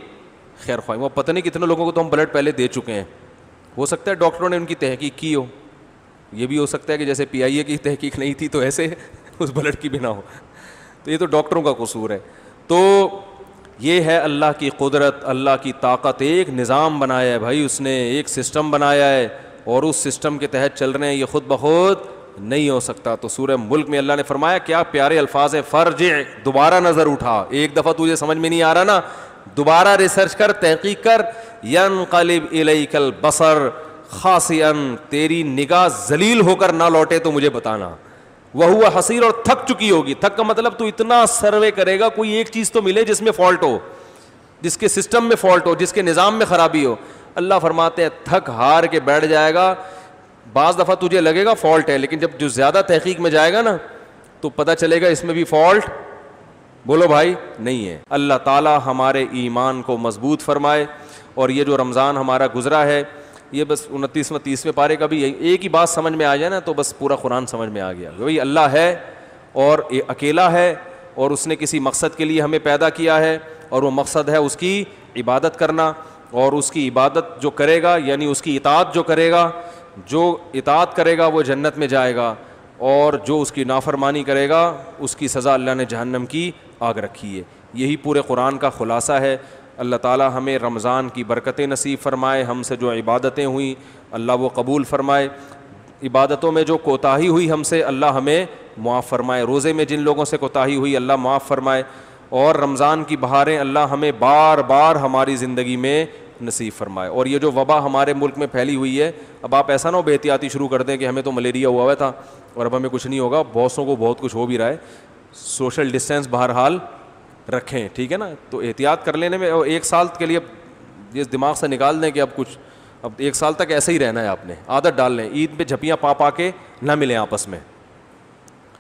خیر خواہ. وہ پتہ نہیں کتنے لوگوں کو تو ہم بلڈ پہلے دے چکے ہیں. ہو سکتا ہے ڈاکٹروں نے ان کی تحقیق کی ہو, یہ بھی ہو سکتا ہے کہ جیسے PIA کی تحقیق نہیں تھی تو ایسے اس بلڈ کی بھی نہ ہو. تو یہ تو ڈاکٹروں کا قصور ہے. تو یہ ہے اللہ کی قدرت, اللہ کی طاقت. ایک نظام بنایا ہے بھائی اس نے, ایک سسٹم بنایا ہے اور اس سسٹم کے تحت چل رہے ہیں. یہ خود بخود نہیں ہو سکتا. تو سورہ ملک میں اللہ نے فرمایا, کیا پیارے الفاظ ہیں, فرجع, دوبارہ نظر اٹھا. ایک دفعہ تجھے سمجھ میں نہیں آ رہا نا, دوبارہ ریسرچ کر, تحقیق کر. ینقلب الیک البصر خاسئا, تیری نگاہ ذلیل ہو کر نہ لوٹے تو مجھے بتانا. وہو حسیر, اور تھک چکی ہوگی. تھک کا مطلب تو اتنا سروے کرے گا کوئی ایک چیز تو ملے جس میں فالٹ ہو, جس کے سسٹم میں فالٹ ہو, جس کے نظام میں خرابی ہو. اللہ فرماتے ہیں تھک ہار کے بیٹھ جائے گا. بعض دفعہ تجھے لگے گا فالٹ ہے, لیکن جب جو زیادہ تحقیق میں جائے گا نا تو پتہ چلے گا اس میں بھی فالٹ بولو بھائی نہیں ہے. اللہ تعالی ہمارے ایمان کو مضبوط فرمائے. اور یہ جو رمضان ہمارا گزرا ہے, یہ بس 29ویں 30ویں پارے کا بھی ایک ہی بات سمجھ میں آ جائے نا تو بس پورا قرآن سمجھ میں آ گیا. بھائی اللہ ہے اور اکیلا ہے اور اس نے کسی مقصد کے لیے ہمیں پیدا کیا ہے, اور وہ مقصد ہے اس کی عبادت کرنا. اور اس کی عبادت جو کرے گا یعنی اس کی اطاعت جو کرے گا, جو اطاعت کرے گا وہ جنت میں جائے گا, اور جو اس کی نافرمانی کرے گا اس کی سزا اللہ نے جہنم کی آگ رکھی ہے. یہی پورے قرآن کا خلاصہ ہے. اللہ تعالی ہمیں رمضان کی برکتیں نصیب فرمائے. ہم سے جو عبادتیں ہوئیں اللہ وہ قبول فرمائے. عبادتوں میں جو کوتاہی ہوئی ہم سے اللہ ہمیں معاف فرمائے. روزے میں جن لوگوں سے کوتاہی ہوئی اللہ معاف فرمائے. اور رمضان کی بہاریں اللہ ہمیں بار بار ہماری زندگی میں نصیب فرمائے. اور یہ جو وبا ہمارے ملک میں پھیلی ہوئی ہے, اب آپ ایسا نہ ہو بے احتیاطی شروع کر دیں کہ ہمیں تو ملیریا ہوا تھا اور اب ہمیں کچھ نہیں ہوگا. بہتوں کو بہت کچھ ہو بھی رہا ہے. سوشل ڈسٹینس بہرحال رکھیں, ٹھیک ہے نا. تو احتیاط کر لینے میں, اور 1 سال کے لیے یہ دماغ سے نکال دیں کہ اب 1 سال تک ایسے ہی رہنا ہے. آپ نے عادت ڈال لیں, عید پہ جھپیاں پا کے نہ ملیں آپس میں.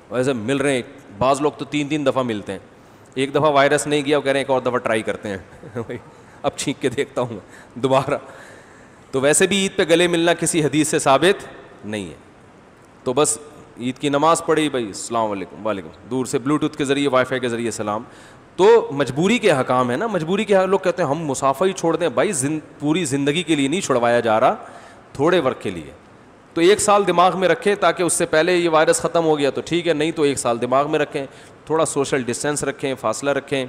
ویسے مل رہے ہیں, بعض لوگ تو 3 دفعہ ملتے ہیں. ایک دفعہ وائرس نہیں گیا, وہ کہہ رہے ہیں ایک اور دفعہ ٹرائی کرتے ہیں اب چھینک کے دیکھتا ہوں دوبارہ. تو ویسے بھی عید پہ گلے ملنا کسی حدیث سے ثابت نہیں ہے. تو بس عید کی نماز پڑھی بھائی, السلام علیکم, وعلیکم, دور سے بلوٹوتھ کے ذریعے وائی فائی کے ذریعے سلام. تو مجبوری کے حکام ہے نا, مجبوری کے لوگ کہتے ہیں ہم مسافہ ہی چھوڑ دیں. بھائی پوری زندگی کے لیے نہیں چھڑوایا جا رہا, تھوڑے وقت کے لیے. تو 1 سال دماغ میں رکھیں, تاکہ اس سے پہلے یہ وائرس ختم ہو گیا تو ٹھیک ہے, نہیں تو 1 سال دماغ میں رکھیں. تھوڑا سوشل ڈسٹینس رکھیں, فاصلہ رکھیں,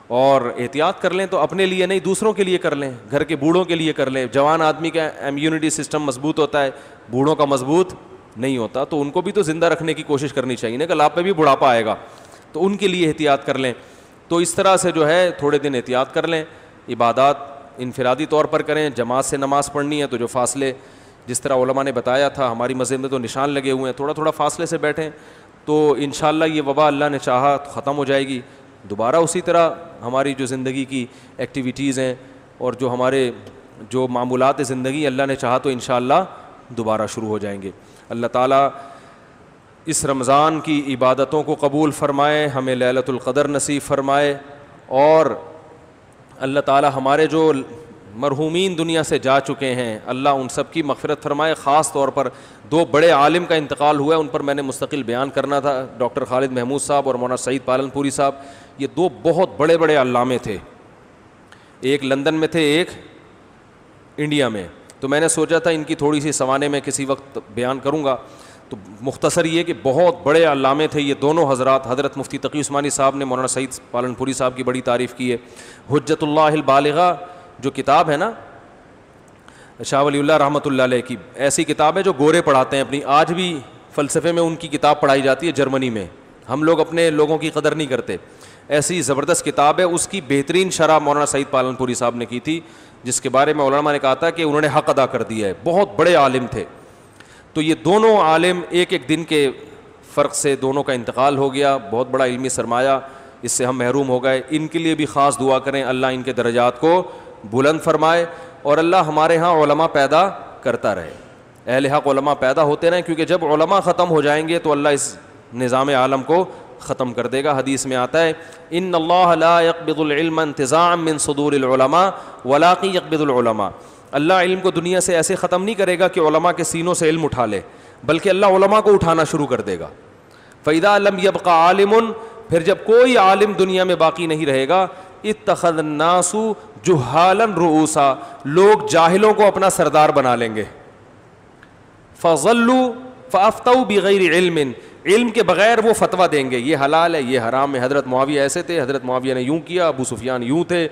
اور احتیاط کر لیں. تو اپنے لیے نہیں, دوسروں کے لیے کر لیں, گھر کے بوڑھوں کے لیے کر لیں. جوان آدمی کا امیونٹی سسٹم مضبوط ہوتا ہے, بوڑھوں کا مضبوط نہیں ہوتا. تو ان کو بھی تو زندہ رکھنے کی کوشش کرنی چاہیے نا, کل آپ پہ بھی بڑھاپا آئے گا, تو ان کے لیے احتیاط کر لیں. تو اس طرح سے جو ہے تھوڑے دن احتیاط کر لیں. عبادات انفرادی طور پر کریں, جماعت سے نماز پڑھنی ہے تو جو فاصلے جس طرح علماء نے بتایا تھا, ہماری مسجد میں تو نشان لگے ہوئے ہیں, تھوڑا تھوڑا فاصلے سے بیٹھیں. تو انشاءاللہ یہ وبا اللہ نے چاہا تو ختم ہو جائے گی. دوبارہ اسی طرح ہماری جو زندگی کی ایکٹیویٹیز ہیں اور جو ہمارے جو معمولات زندگی, اللہ نے چاہا تو انشاءاللہ دوبارہ شروع ہو جائیں گے. اللہ تعالیٰ اس رمضان کی عبادتوں کو قبول فرمائے, ہمیں لیلۃ القدر نصیب فرمائے, اور اللہ تعالیٰ ہمارے جو مرحومین دنیا سے جا چکے ہیں اللہ ان سب کی مغفرت فرمائے. خاص طور پر 2 بڑے عالم کا انتقال ہوا ہے, ان پر میں نے مستقل بیان کرنا تھا, ڈاکٹر خالد محمود صاحب اور مولانا سعید پالنپوری صاحب. یہ 2 بہت بڑے بڑے علامے تھے, ایک لندن میں تھے, ایک انڈیا میں. تو میں نے سوچا تھا ان کی تھوڑی سی سوانے میں کسی وقت بیان کروں گا. تو مختصر یہ کہ بہت بڑے علامے تھے یہ دونوں حضرات. حضرت مفتی تقی عثمانی صاحب نے مولانا سعید پالنپوری صاحب کی بڑی تعریف کی ہے. حجت اللہ البالغہ جو کتاب ہے نا شاہ ولی اللہ رحمۃ اللہ علیہ کی, ایسی کتاب ہے جو گورے پڑھاتے ہیں اپنی. آج بھی فلسفے میں ان کی کتاب پڑھائی جاتی ہے جرمنی میں, ہم لوگ اپنے لوگوں کی قدر نہیں کرتے. ایسی زبردست کتاب ہے, اس کی بہترین شرح مولانا سعید پالنپوری صاحب نے کی تھی, جس کے بارے میں علماء نے کہا تھا کہ انہوں نے حق ادا کر دیا ہے. بہت بڑے عالم تھے. تو یہ دونوں عالم ایک دن کے فرق سے دونوں کا انتقال ہو گیا. بہت بڑا علمی سرمایہ, اس سے ہم محروم ہو گئے. ان کے لیے بھی خاص دعا کریں, اللہ ان کے درجات کو بلند فرمائے, اور اللہ ہمارے ہاں علماء پیدا کرتا رہے, اہل حق علماء پیدا ہوتے رہیں, کیونکہ جب علماء ختم ہو جائیں گے تو اللہ اس نظام عالم کو ختم کر دے گا. حدیث میں آتا ہے ان اللہ لا يقبض العلم انتزاعا من صدور العلماء ولكن يقبض العلماء. اللہ علم کو دنیا سے ایسے ختم نہیں کرے گا کہ علماء کے سینوں سے علم اٹھا لے, بلکہ اللہ علماء کو اٹھانا شروع کر دے گا. فاذا لم يبق عالم, پھر جب کوئی عالم دنیا میں باقی نہیں رہے گا, اتخذ الناس جہالا رؤوسا, لوگ جاہلوں کو اپنا سردار بنا لیں گے. فظلوا فافتوا بغیر علم, علم کے بغیر وہ فتویٰ دیں گے, یہ حلال ہے یہ حرام ہے. حضرت معاویہ ایسے تھے, حضرت معاویہ نے یوں کیا, ابو سفیان یوں تھے,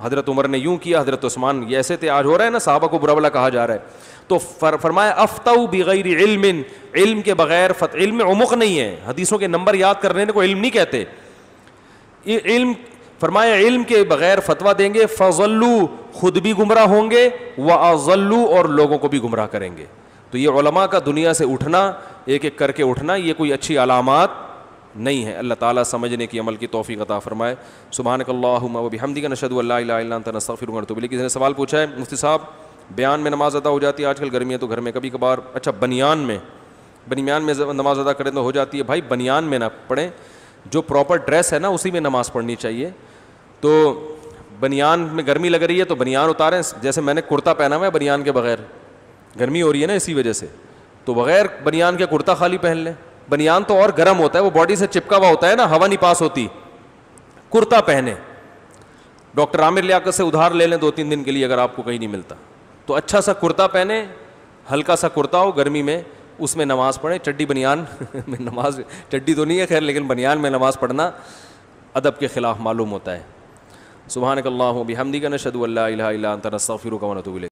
حضرت عمر نے یوں کیا, حضرت عثمان یہ ایسے تھے. آج ہو رہا ہے نا, صحابہ کو برا بھلا کہا جا رہا ہے. تو فرمایا افتوا بغیر علم, علم کے بغیر علم میں عمق نہیں ہے. حدیثوں کے نمبر یاد کرنے کو علم نہیں کہتے. علم فرمایا علم کے بغیر فتویٰ دیں گے. فضلوا, خود بھی گمراہ ہوں گے, واضلوا, اور لوگوں کو بھی گمراہ کریں گے. تو یہ علماء کا دنیا سے اٹھنا, ایک ایک کر کے اٹھنا, یہ کوئی اچھی علامات نہیں ہے. اللہ تعالیٰ سمجھنے کی عمل کی توفیق عطا فرمائے. سبحانک اللہم و بحمدک نشہد ان لا الہ الا انت نستغفرک ونتوب الیک. کسی نے سوال پوچھا ہے مفتی صاحب بیان میں نماز ادا ہو جاتی ہے, آج کل گرمی ہے تو گھر میں کبھی کبھار, اچھا بنیان میں نماز ادا کریں تو ہو جاتی ہے. بھائی بنیان میں نہ پڑھیں, جو پراپر ڈریس ہے نا اسی میں نماز پڑھنی چاہیے. تو بنیان میں گرمی لگ رہی ہے تو بنیان اتاریں, جیسے میں نے کرتا پہنا ہوا ہے بنیان کے بغیر, گرمی ہو رہی ہے نا اسی وجہ سے, تو بغیر بنیان کے کرتا خالی پہن لیں. بنیان تو اور گرم ہوتا ہے, وہ باڈی سے چپکا ہوا ہوتا ہے نا, ہوا نہیں پاس ہوتی. کرتا پہنے, ڈاکٹر عامر لیاقت سے ادھار لے لیں 2-3 دن کے لیے اگر آپ کو کہیں نہیں ملتا تو. اچھا سا کرتا پہنے, ہلکا سا کرتا ہو گرمی میں, اس میں نماز پڑھیں. چڈی بنیان میں نماز, چڈی تو نہیں ہے خیر, لیکن بنیان میں نماز پڑھنا ادب کے خلاف معلوم ہوتا ہے. سبحانک اللہم و بحمدک نشہد ان لا الہ الا انت نستغفرک ونتوب الیک.